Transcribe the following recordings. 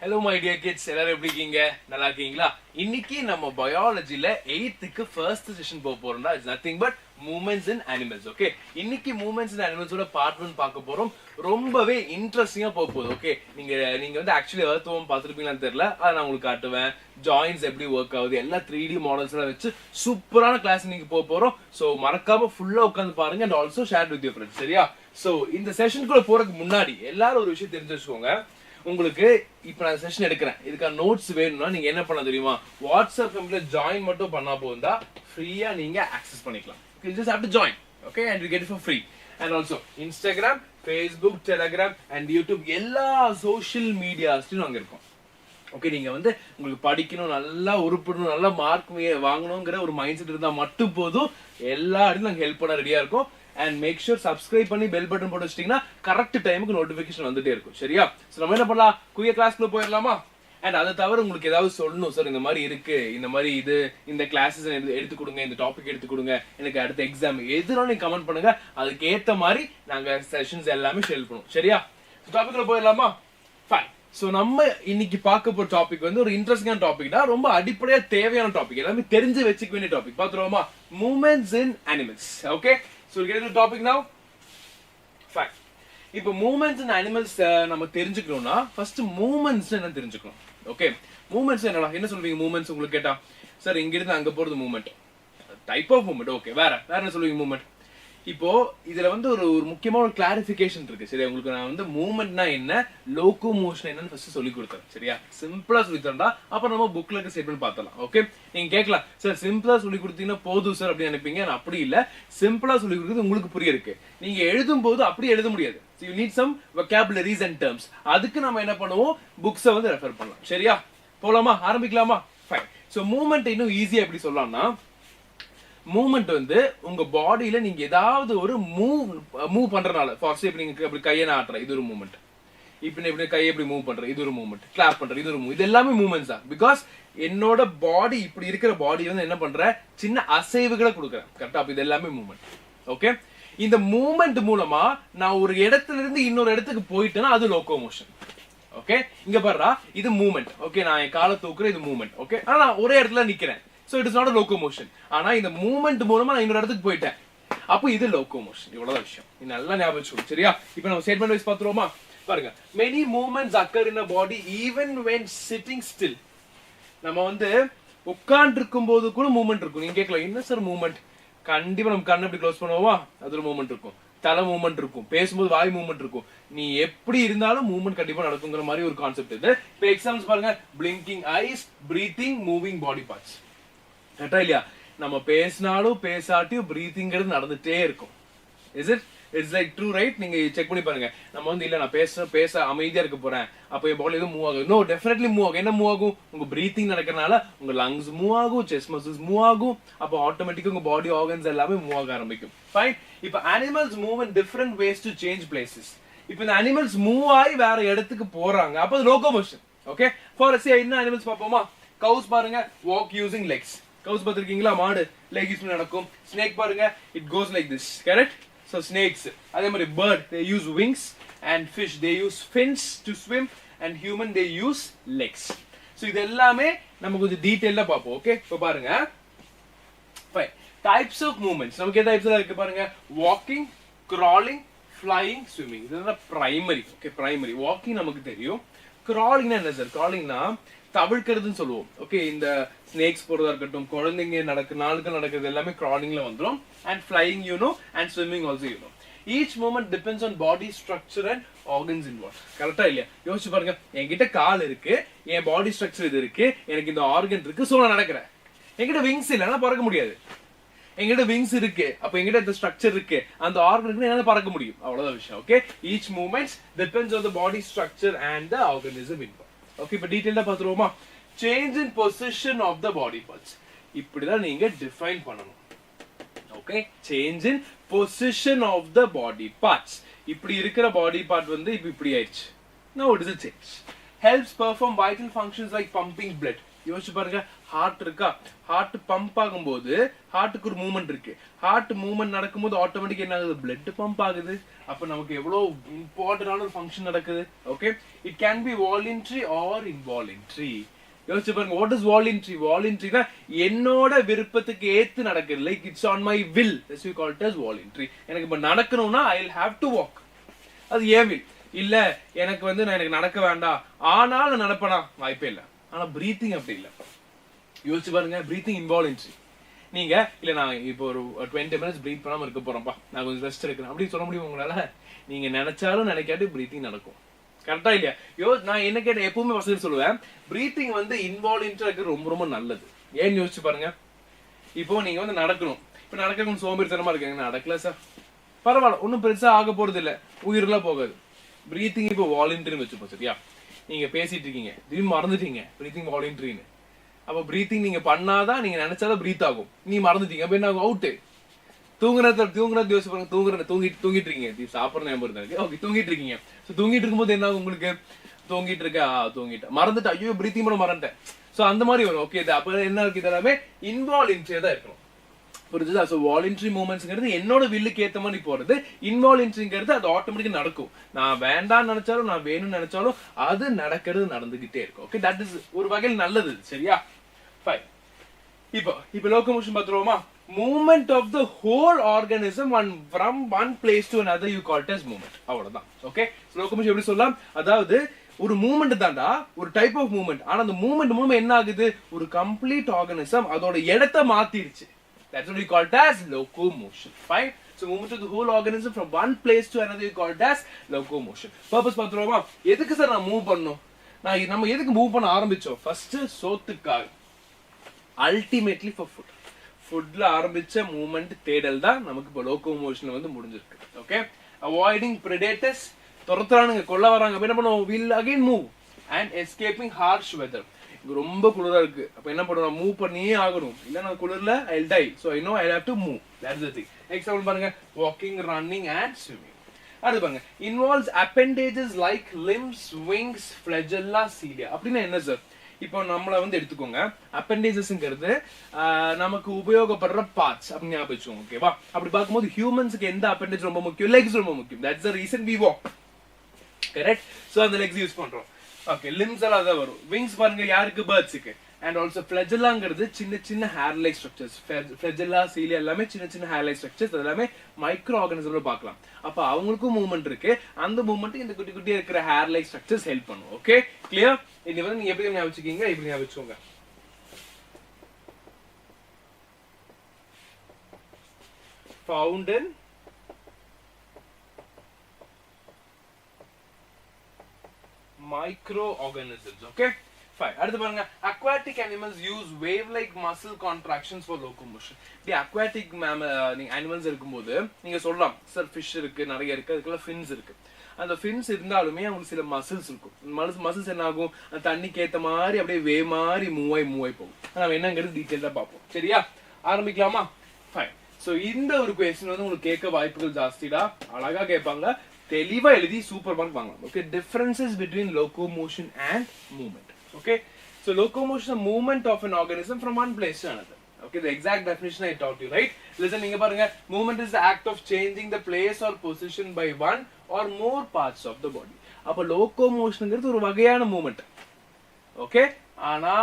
Hello my dear kids, எல்லாரும் எப்படி இருக்கீங்க? நல்லா இருக்கீங்களா? இன்னைக்கு நம்ம பயாலஜில 8th க்கு ஃபர்ஸ்ட் செஷன் போக போறோம்டா. It's nothing but movements in animals. Okay, இன்னைக்கு மூவ்மெண்ட்ஸ் இன் அனிமல்ஸோட பார்ட் 1 பார்க்க போறோம். ரொம்பவே இன்ட்ரெஸ்டிங்கா போக போகுது. ஓகே, நீங்க வந்து ஆக்சுவலி earthworm பார்த்திருப்பீங்களான்னு தெரியல. அதை நான் உங்களுக்கு காட்டுவேன். ஜாயின்ஸ் எப்படி ஒர்க் ஆகுது, எல்லா 3D மாடல்ஸ் எல்லாம் வச்சு சூப்பரான கிளாஸ் இன்னைக்கு போக போறோம். சோ மறக்காம ஃபுல்லா உட்கார்ந்து பாருங்க and also share with your friends. சரியா? சோ இந்த செஷனுக்குள்ள போறதுக்கு முன்னாடி எல்லாரும் ஒரு விஷயம் தெரிஞ்சு வச்சுக்கோங்க. உங்களுக்கு இப்ப நான் செஷன் எடுக்கிறேன், இதுக்கான நோட்ஸ் வேணும்னா நீங்க என்ன பண்ண தெரியுமா, வாட்ஸ்அப் கம்ப்ல ஜாயின் மட்டும் பண்ணா போதா ஃப்ரீயா நீங்க ஆக்சஸ் பண்ணிக்கலாம். You just have to join, okay, and you get it for free. And also Instagram, Facebook, Telegram and YouTube எல்லா சோஷியல் மீடியாஸ்லயும் அங்க இருக்கும். ஓகே, நீங்க வந்து உங்களுக்கு படிக்கணும், நல்லா உருப்படணும், நல்லா மார்க் வாங்கணுங்கிற ஒரு மைண்ட் செட் இருந்தா மட்டும் போதும். எல்லா இடத்துலயும் நாங்க ஹெல்ப் பண்ண ரெடியா இருக்கோம். And make sure subscribe பண்ணி பெல் பட்டன் போட்டு வச்சிட்டீங்கன்னா கரெக்ட் டைமுக்கு நோட்டிபிகேஷன் வந்துட்டே இருக்கும். சரியா? சோ நம்ம என்ன பண்ணலாம், குயிக் கிளாஸ்க்குள்ள போயிடலாமா? அண்ட் அதை தவிர உங்களுக்கு ஏதாவது சொல்லணும், சார் இந்த மாதிரி இருக்கு, இந்த மாதிரி இது, இந்த கிளாஸஸ் எடுத்து கொடுங்க, இந்த டாபிக் எடுத்து கொடுங்க, எனக்கு அடுத்த எக்ஸாம் எதுனாலும் நீங்க கமெண்ட் பண்ணுங்க. அதுக்கு ஏத்த மாதிரி நாங்க செஷன்ஸ் எல்லாமே ஷெல் பண்ணுவோம். சரியா? டாபிக்ல போயிடலாமா? ஃபைன். சோ நம்ம இன்னைக்கு பார்க்க போற டாபிக் வந்து ஒரு இன்ட்ரெஸ்டிங்கான டாபிக் தான். ரொம்ப அடிப்படையா தேவையான டாபிக், எல்லாமே தெரிஞ்சு வச்சுக்க வேண்டிய டாபிக். பாத்துருவோமா? Movements in animals. Okay, so we'll get into the topic now. Fine. இப்போ மூவ்மெண்ட்ஸ் இன் அனிமல்ஸ் நம்ம தெரிஞ்சுக்கணும்னா ஃபர்ஸ்ட் மூவ்மெண்ட்ஸ் என்ன தெரிஞ்சுக்கணும். ஓகே, மூவ்மெண்ட்ஸ் என்னடா, என்ன சொல்வீங்க மூவ்மெண்ட்ஸ் உங்களுக்கு கேட்டா? சார் இங்க இருந்து அங்க போறது movement, type of movement. Okay, வேற என்ன சொல்வீங்க மூவ்மெண்ட்? இப்போ இதுல வந்து ஒரு முக்கியமான ஒரு கிளாரிபிகேஷன் இருக்கு. சரியா? உங்களுக்கு நான் வந்து மூவ்மெண்ட்னா என்ன, லோகோமோஷன் என்னன்னு ஃபர்ஸ்ட் சொல்லி கொடுத்தேன். சரியா? சிம்பிளா சொல்லி தரேன்டா, அப்ப நம்ம புக்ல இருக்க ஸ்டேட்மெண்ட் பார்த்தலாம். ஓகே, நீங்க கேட்கலாம், சார் சிம்பிளா சொல்லி கொடுத்தீங்கன்னா போதும் சார் அப்படின்னு நினைப்பீங்க. நான் அப்படி இல்ல, சிம்பிளா சொல்லி கொடுக்குறது உங்களுக்கு புரிய இருக்கு. நீங்க எழுதும் போது அப்படி எழுத முடியாது. You need some vocabularies and terms. அதுக்கு நம்ம என்ன பண்ணுவோம், புக்ஸை வந்து ரெஃபர் பண்ணலாம். சரியா? போலாமா? ஆரம்பிக்கலாமா? ஃபைன். சோ மூவ்மெண்ட் இன்னும் ஈஸியா எப்படி சொல்லலாம்னா, மூவ்மெண்ட் வந்து உங்க பாடியில நீங்க ஏதாவது ஒரு மூவ் பண்றனால, ஃபார் எக்ஸாம்பிள் நீங்க அப்படி கையை ஆட்டுற, இது ஒரு மூவ்மெண்ட். இப்படி கையை எப்படி மூவ் பண்ற, இது ஒரு மூவ்மெண்ட். கிளாப் பண்ற, இது ஒரு மூவ். இது எல்லாமே மூவ்மெண்ட்ஸ் தான். பிகாஸ் என்னோட பாடி இப்படி இருக்கிற பாடி வந்து என்ன பண்ற, சின்ன அசைவுகளை கொடுக்குறேன். கரெக்டா? அப்ப இது எல்லாமே மூவ்மெண்ட். ஓகே, இந்த மூவ்மெண்ட் மூலமா நான் ஒரு இடத்துல இருந்து இன்னொரு இடத்துக்கு போயிட்டேன்னா அது லோகோமோஷன். ஓகே, இங்க பாருடா, இது மூவ்மெண்ட். ஓகே, நான் என் காலை தூக்குறேன், இது மூவ்மெண்ட். ஓகே, ஆனா நான் ஒரே இடத்துல நிக்கிறேன். So it is not a locomotion. ஆனா இந்த மூவ்மெண்ட் மூலமா நான் இன்னொரு இடத்துக்கு போயிட்டேன், அப்போ இது லோகோமோஷன். இவ்வளவுதான் விஷயம். நீ நல்லா ஞாபகம் வச்சுக்கோ. சரியா? இப்போ நம்ம ஸ்டேட்மெண்ட் வைஸ் பாத்துருவோமா? பாருங்க, many movements occur in a body even when sitting still. நம்ம வந்து உட்கார்ந்து இருக்கும்போது கூட மூவ்மெண்ட் இருக்கும். நீங்க கேட்கலாம், என்ன சார் மூவ்மெண்ட்? கண்டிப்பா நம்ம கண்ணை இப்படி க்ளோஸ் பண்ணுவோமா, அது ஒரு மூவ்மெண்ட் இருக்கும். தலை மூவ்மெண்ட் இருக்கும், பேசும்போது வாய் மூவ்மெண்ட் இருக்கும். நீ எப்படி இருந்தாலும் மூவ்மெண்ட் கண்டிப்பா நடக்குங்கிற மாதிரி ஒரு கான்செப்ட் இது. இப்போ எக்ஸாம்பிள்ஸ் பாருங்க, blinking eyes, breathing, moving body parts. கரெக்டா இல்லையா? நம்ம பேசினாலும் பேசாட்டியும் பிரீத்திங்கிறது நடந்துட்டே இருக்கும். Is it? It's like true, right? நீங்க செக் பண்ணி பாருங்க. நம்ம வந்து இல்ல நான் பேச அமைதியா இருக்க போறேன், அப்ப என் பாடி எதுவும் மூவ் ஆகும். நோ, டெஃபினெட்லி மூவ் ஆகும். என்ன மூவ் ஆகும்? உங்க பிரீத்திங் நடக்கிறதுனால உங்க லங்ஸ் மூவ் ஆகும், செஸ்ட் மசில்ஸ் மூவ் ஆகும். அப்போ ஆட்டோமேட்டிக்கா உங்க பாடி ஆர்கன்ஸ் எல்லாமே மூவ் ஆக ஆரம்பிக்கும். ஃபைன். இப்போ animals move in different ways to change places. இப்போ இந்த அனிமல்ஸ் மூவ் ஆகி வேற இடத்துக்கு போறாங்க, அப்போ அது லோகோமோஷன். ஓகே, ஃபார் எக்ஸாம்பிள் என்ன அனிமல்ஸ் பார்ப்போமா? கவுஸ் பாருங்க, வாக் யூசிங் லெக்ஸ். கவுஸ் பார்த்திருக்கீங்களா? மாடு லெக் யூஸ் பண்ணி நடக்கும். ஸ்னேக் பாருங்க, it goes like this. Correct? So snakes. அதே மாதிரி bird, they use wings, and fish they use fins to swim, and human they use legs. So இது எல்லாமே நம்ம கொஞ்சம் டீடைலா பாப்போம். ஓகே, இப்போ பாருங்க, ஃபைன். டைப்ஸ் ஆஃப் மூவ்மெண்ட்ஸ் நமக்கு எந்த டைப்ஸ்ல இருக்கு பாருங்க. Walking, crawling, flying, swimming. இதெல்லாம் பிரைமரி. Okay, primary. வாக்கிங் நமக்கு தெரியும். கிராலிங்னா என்ன சார்? கிராலிங்னா தவிர்க்கிறதுன்னு சொல்லுவோம். ஓகே, இந்த ஸ்னேக்ஸ் போறதா இருக்கட்டும், குழந்தைங்க நாளுக்கு நடக்கிறது எல்லாமே கிராலிங்ல வந்துடும். And flying you know, and swimming also you know. Each movement depends on body structure and organs involve. கரெக்டா இல்லையா? யோசிச்சு பாருங்க, என்கிட்ட கால் இருக்கு, என் பாடி ஸ்ட்ரக்சர் இது இருக்கு, எனக்கு இந்த ஆர்கன் இருக்கு, சோ நான் நடக்கிறேன். என்கிட்ட விங்ஸ் இல்லைன்னா பறக்க முடியாது. எங்கிட்ட விங்ஸ் இருக்கு, அப்ப எங்கிட்ட இந்த ஸ்ட்ரக்சர் இருக்கு, அந்த ஆர்கனுக்கு என்னால பறக்க முடியும். அவ்வளவுதான் விஷயம். Okay, each movements depends on the body structure and the organism involve. Okay, இப்போ டீடைலா பாத்துருவோமா? Change in position of the body parts. இப்படிதான் நீங்க டிஃபைன் பண்ணணும். Okay, change in position of the body parts. இப்படி இருக்கிற பாடி பார்ட் வந்து இப்படி ஆயிடுச்சு. Now it is a change. Helps perform vital functions like pumping blood. யோசிச்சு பாருங்க, ஹார்ட் இருக்கா, ஹார்ட் பம்ப் ஆகும்போது ஹார்ட்டுக்கு ஒரு மூவ்மெண்ட் இருக்கு. ஹார்ட் மூவ்மெண்ட் நடக்கும்போது ஆட்டோமேட்டிக் என்ன ஆகுது, பிளட் பம்ப் ஆகுது. அப்ப நமக்கு எவ்வளவு இம்பார்ட்டன்டான ஒரு ஃபங்க்ஷன் நடக்குது. Okay, it can be voluntary or involuntary. யோசிச்சு பாருங்க, வாட் இஸ் வாலண்டரி? வாலண்டரினா என்னோட விருப்பத்துக்கு ஏத்து நடக்குது. Like it's on my will, that's we call it as voluntary. எனக்கு இப்ப நடக்கணும்னா I will have to walk, அது ஏன் வில். இல்ல எனக்கு வந்து நான் எனக்கு நடக்க வேண்டாம் ஆனாலும் நடப்பனா, வாய்ப்பே இல்லை. ஆனா பிரீத்திங் அப்படி இல்லை. யோசிச்சு பாருங்க, பிரீத்திங் இன்வாலண்டரி. நீங்க இல்ல நான் இப்போ ஒரு 20 minutes பிரீத் பண்ணாம இருக்க போறேன்ப்பா, நான் கொஞ்சம் ரெஸ்ட் எடுக்கிறேன் அப்படின்னு சொல்ல முடியும் உங்களால? நீங்க நினைச்சாலும் நினைக்காட்டி பிரீத்திங் நடக்கும். கரெக்டா இல்லையா? நான் என்ன கேட்டேன், எப்பவுமே வசதி சொல்லுவேன், பிரீத்திங் வந்து இன்வாலண்டரியா இருக்கிறது ரொம்ப ரொம்ப நல்லது. ஏன்னு யோசிச்சு பாருங்க. இப்போ நீங்க வந்து நடக்கணும், இப்ப நடக்க கொஞ்சம் சோம்பேறித்தனமா இருக்கீங்க, நடக்கல சார், பரவாயில்ல, ஒன்னும் பெருசா ஆக போறது இல்ல, உயிரெல்லாம் போகாது. பிரீத்திங் இப்போ வாலண்டரின்னு வச்சுப்போம், சரியா? நீங்க பேசிட்டு இருக்கீங்க, திரும்பி மறந்துட்டீங்க பிரீத்திங் வாலண்டரின்னு. அப்ப பிரீத்திங் நீங்க பண்ணாதான், நீங்க நினைச்சாதான் பிரீத் ஆகும். நீ மறந்துட்டீங்க, அப்ப என்ன ஆகும், அவுட்டு. தூங்குறது யோசிச்சு பாருங்க, தூங்கிட்டு இருக்கீங்க, சாப்பிட்ற ஞாபகம் இருக்கு, ஓகே தூங்கிட்டு இருக்கீங்க. தூங்கிட்டு இருக்கும்போது என்ன ஆகும் உங்களுக்கு, தூங்கிட்டு இருக்க, தூங்கிட்டேன், மறந்துட்டேன், ஐயோ பிரீத்திங் பண்ண மறந்துட்டேன். சோ அந்த மாதிரி வரும். ஓகே, அப்ப என்ன இருக்கு, இதெல்லாமே இன்வாலண்டரியா தான் இருக்கணும். புரிஞ்சுதா? சோ வாலண்டரி மூவ்மெண்ட்ஸ்ங்கிறது என்னோட வில்லுக்கு ஏத்த மாதிரி போறது. இன்வாலண்டரிங்கிறது அது ஆட்டோமேட்டிக்கா நடக்கும். நான் வேண்டாம்னு நினைச்சாலும் நான் வேணும்னு நினைச்சாலும் அது நடந்துகிட்டே இருக்கும். ஓகே, தட் இஸ் ஒரு வகையில் நல்லது, சரியா? ஃபைன். இப்போ லோகோமோஷன் பாத்துருவோமா? Movement of the whole organism from one place to another you call it as movement. அவ்வளவுதான். ஓகே, லோகோமோஷன் எப்படி சொல்லலாம், அதாவது ஒரு மூவ்மெண்ட் தான்டா, ஒரு டைப் ஆஃப் மூவ்மெண்ட். ஆனா அந்த மூவ்மெண்ட் மூலமா என்ன ஆகுது, ஒரு கம்ப்ளீட் ஆர்கானிசம் அதோட இடத்தை மாத்திருச்சு. That's what we call it as locomotion. Fine. So movement of the whole organism from one place to another we call it as locomotion. Purpose பாத்துறோமா? எதுக்கு sir நான் மூவ் பண்ணோம்? நம்ம எதுக்கு மூவ் பண்ண ஆரம்பிச்சோம்? ஃபர்ஸ்ட் சோத்துக்காக, அல்டிமேட்லி ஃபார் ஃபுட். ஃபுட்ல ஆரம்பிச்ச மூவ்மெண்ட் தேடல் தான் நமக்கு இப்போ லோகோமோஷன்ல வந்து முடிஞ்சிருக்கு. ஓகே, அவாய்டிங் பிரெடேட்டர்ஸ், துரத்துறானுங்க, கொல்ல வராங்க, அப்ப என்ன பண்ணுவோம், will again move and escaping harsh weather. ரொம்ப குளிரா இருக்கு, அப்ப என்ன பண்ணுவோம், மூவ் பண்ணியே ஆகணும், இல்ல நான் குளிர்ல I will die, so I know I have to move. That's the thing. Example பாருங்க, வாக்கிங், ரன்னிங் அண்ட் ஸ்விமிங். அது பாருங்க, involves appendages like limbs, wings, flagella, cilia. அப்படின்னா என்ன சார்? இப்போ நம்மள வந்து எடுத்துக்கோங்க, அப்பெண்டேஜஸ்ங்கிறது நமக்கு உபயோகப்படுற பார்ட்ஸ் அப்படின்னு ஞாபகம் வச்சுக்கோங்க. ஓகேவா? அப்படி பார்க்கும்போது ஹியூமன்ஸ்க்கு எந்த அப்பெண்டேஜ் ரொம்ப முக்கியம், லெக்ஸ் ரொம்ப முக்கியம். That's the reason we walk. Correct? So அந்த லெக்ஸ் யூஸ் பண்றோம். ஓகே, லிம்ஸ் எல்லாம் தான் வரும். விங்ஸ் பாருங்க யாருக்கு, பேர்ட்ஸ்க்கு. அண்ட் ஆல்சோ ஃபிளஜெல்லாங்கிறது சின்ன சின்ன hair like structures. Flagella, cilia எல்லாமே சின்ன சின்ன ஹேர் லைக் ஸ்ட்ரக்சர்ஸ். எல்லாமே மைக்ரோ ஆர்கானிசம்ல பார்க்கலாம். அப்ப அவங்களுக்கும் மூவ்மெண்ட் இருக்கு, அந்த மூவ்மெண்ட் இந்த குட்டி குட்டியா இருக்கிற ஹேர் லைக் ஸ்ட்ரக்சர்ஸ் ஹெல்ப் பண்ணும். Okay, clear? இது வந்து நீங்க எப்படி ஞாபகம் வச்சுக்கீங்க, இப்படி ஞாபகம் வச்சுக்கோங்க. Found in microorganisms. Okay, fine. அடுத்து பாருங்க, aquatic animals use wave like muscle contractions for locomotion. The aquatic animals இருக்கும்போது நீங்க சொல்லலாம் சார், ஃபிஷ் இருக்கு, நிறைய இருக்கு, அதுக்குள்ள ஃபின்ஸ் இருக்கு. அந்த ஃபின்ஸ் இருந்தாலுமே அவங்களுக்கு சில மசில்ஸ் இருக்கும். மசில்ஸ் என்ன ஆகும், அந்த தண்ணிக்கு ஏத்த மாதிரி அப்படியே வேவ் மாதிரி மூவ் ஆகி போகும். நம்ம என்னங்கிறது டீடைலா பார்ப்போம். சரியா? ஆரம்பிக்கலாமா? ஃபைன். சோ இந்த ஒரு क्वेश्चन வந்து உங்களுக்கு கேட்க வாய்ப்புகள் ஜாஸ்திடா. அழகா கேட்பாங்க, தெளிவா எழுதி சூப்பர் மார்க் வாங்கலாம். Okay, differences between locomotion and movement. Okay, so locomotion is a movement of an organism from one place to another. Okay, the exact definition I taught you, right? Listen, நீங்க பாருங்க, movement is the act of changing the place or position by one or more parts of the body. அப்ப locomotionங்கிறது ஒரு வகையான movement. Okay, ஆனா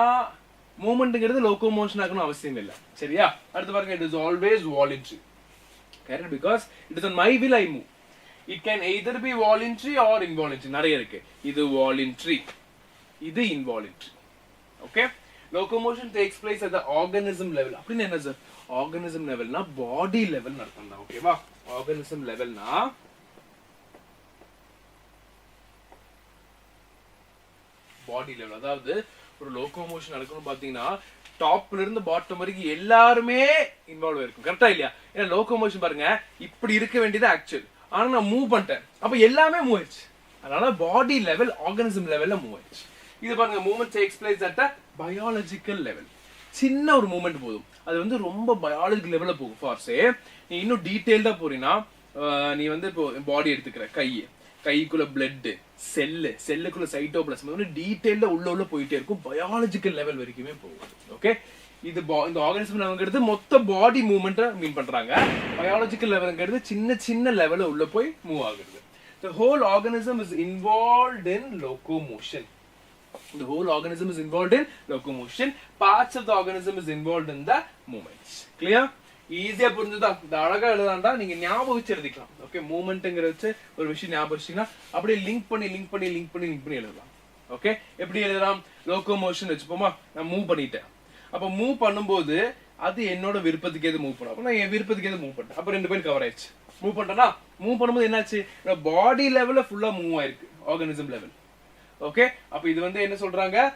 மூவ்மெண்ட்ங்கிறது locomotion ஆகணும் அவசியம் இல்லை. சரியா? அடுத்து பாருங்க, it is always voluntary. Correct? Because it is on my will I move. It can either be voluntary or involuntary. நிறைய இருக்கு. இது voluntary, இது involuntary. Okay? Locomotion takes place at the organism level. அப்படின்னா என்ன சார்? organism levelனா body level அர்த்தம் தான். ஓகேவா? organism levelனா body level. அதாவது ஒரு லோகோமோஷன் நடக்கணும் பாத்தீங்கன்னா டாப்ல இருந்து பாட்டம் வரைக்கும் எல்லாருமே இன்வால்வ் இருக்கும். கரெக்டா இல்லையா? ஏன்னா லோகோமோஷன் பாருங்க, இப்படி இருக்க வேண்டியது ஆக்சுவல், ஆனா நான் மூவ் பண்ணிட்டேன், அப்ப எல்லாமே மூவ் ஆயிடுச்சு. அதனால பாடி லெவல், ஆர்கானிசம் லெவல்ல மூவ் ஆயிடுச்சு. இது பாருங்க, movement takes place at a biological level. சின்ன ஒரு மூவ்மெண்ட் போதும், அது வந்து ரொம்ப பயாலஜிக்கல் லெவல்ல போகும். ஃபார் சே, நீ இன்னும் டீடைல்டா போறீங்கன்னா, நீ வந்து இப்போ பாடி எடுத்துக்கிற கையை கைக்குள்ள பிளட், செல்லுக்குள்ள சைட்டோபிளாஸ்ம் டீடைல்ல உள்ள போயிட்டே இருக்கும். பயாலஜிக்கல் லெவல் வரைக்குமே போகும். ஓகே, இது இந்த ஆர்கானிசம் லெவல்ங்கிறது மொத்த பாடி மூவ்மெண்ட்டை மீன் பண்றாங்க. பயாலஜிக்கல் லெவல்ங்கிறது சின்ன சின்ன லெவல்ல உள்ள போய் மூவ் ஆகுது. The whole organism is involved in locomotion. The whole organism is involved in locomotion. Parts of the organism is involved in the movements. Clear? ஈஸியா புரிஞ்சுதா? இந்த அழகா எழுதாண்டா நீங்க ஞாபகம் வச்சு எழுதிக்கலாம். ஓகே, மூவ்மெண்ட்ங்கிற வச்சு ஒரு விஷயம் ஞாபகம் வச்சீங்கன்னா அப்படியே லிங்க் பண்ணி எழுதலாம். ஓகே, எப்படி எழுதலாம்? லோகோமோஷன் வச்சுப்போமா, நான் மூவ் பண்ணிட்டேன். அப்ப மூவ் பண்ணும்போது அது என்னோட விருப்பத்துக்கு எது மூவ் பண்ணும், அப்ப நான் என் விருப்பத்துக்கு எது மூவ் பண்ணேன். அப்ப 2 கவர் ஆயிடுச்சு. மூவ் பண்ணிட்டேன்னா மூவ் பண்ணும்போது என்னாச்சு, பாடி லெவல்ல ஃபுல்லா மூவ் ஆயிருக்கு, ஆர்கானிசம் லெவல். ஓகே, அப்ப இது என்ன சொல்றாங்க,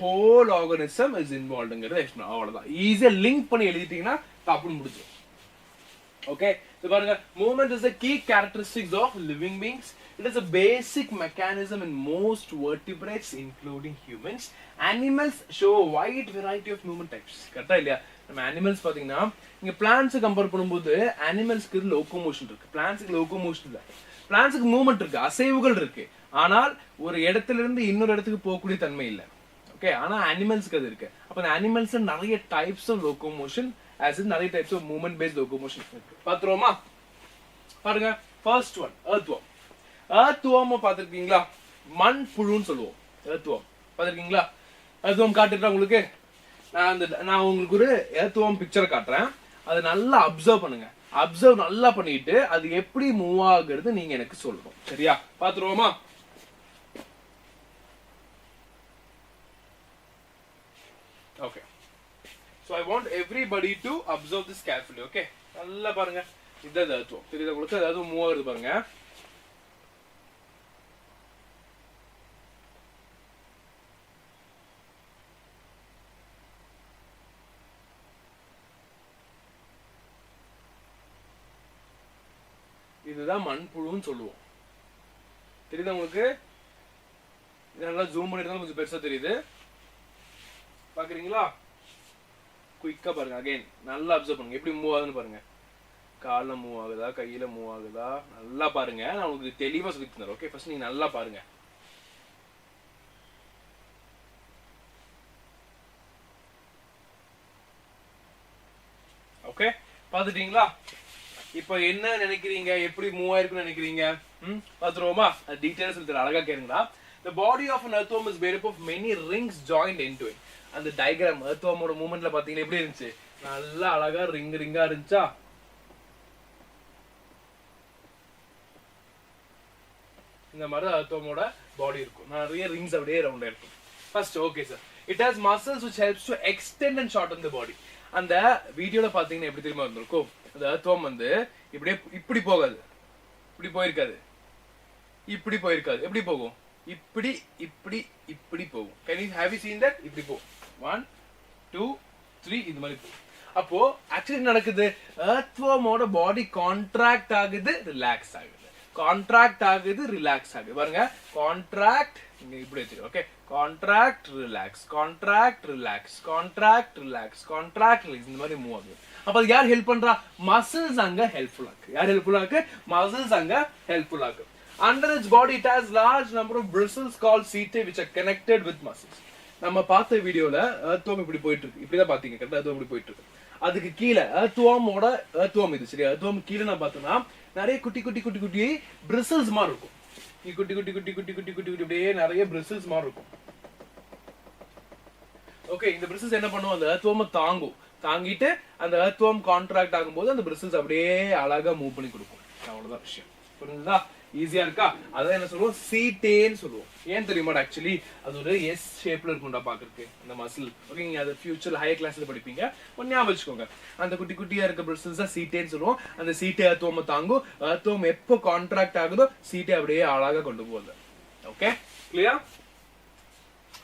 ஹோல் ஆர்கானிசம் இஸ் இன்வால்வ்ங்கிறது அவ்வளவுதான். ஈஸியா லிங்க் பண்ணி எழுதிட்டீங்கன்னா தப்புன்னு முடிஞ்சிடும். ஓகே, இது பாருங்க, movement is the key characteristics of living beings. It is a basic mechanism in most vertebrates including humans. Animals show a wide variety of movement types. கரெக்ட்டா இல்லையா? நம்ம அனிமல்ஸ் பாத்தீங்கன்னா நீங்க பிளான்ட்ஸ் கம்பேர் பண்ணும்போது அனிமல்ஸ்க்கு லோகோமோஷன் இருக்கு, பிளான்ட்ஸ்க்கு locomotion இல்ல. பிளான்ட்ஸ்க்கு movement இருக்கு, அசைவுகள் இருக்கு, ஆனால் ஒரு இடத்துல இருந்து இன்னொரு இடத்துக்கு போகக்கூடிய தன்மை இல்ல. ஓகே, ஆனா அனிமல்ஸ்க்கு அது இருக்கு. அப்ப அந்த அனிமல்ஸ் நிறைய types of locomotion as in நிறைய types of movement based locomotion இருக்கு. பாத்துருவோமா? பாருங்க, ஃபர்ஸ்ட் ஒன் earthworm. earthworm பாத்திருக்கீங்களா? மண் புழுன்னு சொல்லுவோம். earthworm பாத்திருக்கீங்களா? earthworm காட்டுறேன் உங்களுக்கு. நான் உங்களுக்கு ஒரு earthworm பிக்சர் காட்டுறேன். அதை நல்லா அப்சர்வ் பண்ணுங்க. அப்சர்வ் நல்லா பண்ணிட்டு அது எப்படி மூவ் ஆகுறது நீங்க எனக்கு சொல்லணும். சரியா? பாத்துருவோமா? Okay, so I want everybody to observe this carefully. Okay, நல்லா பாருங்க. இதுதான் earthworm. தெரியுதா உங்களுக்கு? அதாவது மூவ் ஆகுது பாருங்க. இதுதான் மண்புழுன்னு சொல்லுவோம். தெரியுதா உங்களுக்கு? நல்லா ஜூம் பண்ணிருந்தாலும் கொஞ்சம் பெருசா தெரியுது. பாக்குறீங்களா? குயிக்கா பாருங்க. அகைன் நல்லா அப்சர்வ் பண்ணுங்க, எப்படி மூவ் ஆகுதுன்னு பாருங்க. கால்ல மூவ் ஆகுதா, கையில மூவ் ஆகுதா, நல்லா பாருங்க. நான் உங்களுக்கு தெளிவா சொல்லி தந்தேன். ஓகே, ஃபர்ஸ்ட் நீங்க நல்லா பாருங்க. ஓகே, பாத்துட்டீங்களா? இப்போ என்ன நினைக்கிறீங்க, எப்படி மூவ் ஆயிருக்குன்னு நினைக்கிறீங்க? பாத்துருவோமா? டீடைல்ஸ் சொல்லிட்டு அழகா கேளுங்களா. The body of an earthworm is made up of many rings joined end to end. அந்த டயகிராம் earthwormோட மூவ்மெண்ட்ல பாத்தீங்கன்னா எப்படி இருந்துச்சு? நல்லா அழகா ரிங்கா இருந்துச்சா? இந்த மாதிரி earthwormோட பாடி இருக்கும். நிறைய ரிங்ஸ் அப்படியே ரவுண்டா இருக்கும். First, okay sir, it has muscles which helps to extend and shorten the body. அந்த வீடியோல பாத்தீங்கன்னா எப்படி தெரியுமா இருந்திருக்கும்? அந்த earthworm இப்படியே இப்படி போகாது, இப்படி போயிருக்காது, இப்படி போயிருக்காது. எப்படி போகும்? இப்படி இப்படி இப்படி போகும். Have you seen that? இப்படி போகும். 1 2 3 இந்த மாதிரி போகும். அப்போ ஆக்சுவலி நடக்குது, earthwormோட பாடி கான்ட்ராக்ட் ஆகுது, ரிலாக்ஸ் ஆகுது, கான்ட்ராக்ட் ஆகுது, ரிலாக்ஸ் ஆகுது. பாருங்க, கான்ட்ராக்ட் இங்க இப்படி வச்சிருக்கோம். Okay, contract relax, contract relax, contract relax, contract relax, இந்த மாதிரி மூவ் ஆகுது. அப்ப அது யார் ஹெல்ப் பண்றா? மசில்ஸ் அங்க ஹெல்ப்ஃபுல்லா இருக்கு. யார் ஹெல்ப்ஃபுல்லா இருக்கு? மசில்ஸ் அங்க ஹெல்ப்ஃபுல்லா இருக்கு. Under its body it has large number of bristles called setae which are connected with muscles. நம்ம பார்த்த வீடியோல earthworm இப்படி போயிட்டு இருக்கு. இப்படி தான் பாத்தீங்க. கரெக்ட்டா earthworm இப்படி போயிட்டு இருக்கு. அதுக்கு கீழ earthworm இது சரியா? earthworm கீழ நான் பார்த்தனா நிறைய குட்டி குட்டி குட்டி குட்டி bristles மாதிரி இருக்கும். இங்க குட்டி குட்டி குட்டி குட்டி குட்டி குட்டி குட்டி அப்படியே நிறைய bristles மாதிரி இருக்கும். ஓகே, இந்த bristles என்ன பண்ணும்? அந்த earthworm தாங்கும். தாங்கிட்டு அந்த earthworm கான்ட்ராக்ட் ஆகும்போது அந்த bristles அப்படியே அழகா மூவ் பண்ணி கொடுக்கும். அவ்வளவுதான் விஷயம். புரியுதா? ஈஸியா இருக்கா? அதான் என்ன சொல்லுவோம்? சீட்டேன்னு சொல்லுவோம். ஏன் தெரியுமா? ஆக்சுவலி அது ஒரு எஸ் ஷேப்ல இருக்கும்டா பாக்குறதுக்கு அந்த மசில். ஓகே, நீங்க அது ஃபியூச்சர் ஹையர் கிளாஸ்ல படிப்பீங்க. ஞாபகம் வச்சுக்கோங்க. அந்த குட்டி குட்டியா இருக்க பிரிஸ்டல்ஸ் தான் சீட்டேன்னு சொல்லுவோம். அந்த சீட்டை earthworm தாங்கும். earthworm எப்போ கான்ட்ராக்ட் ஆகுதோ சீட்டை அப்படியே அழகா கொண்டு போகுது. Okay, clear?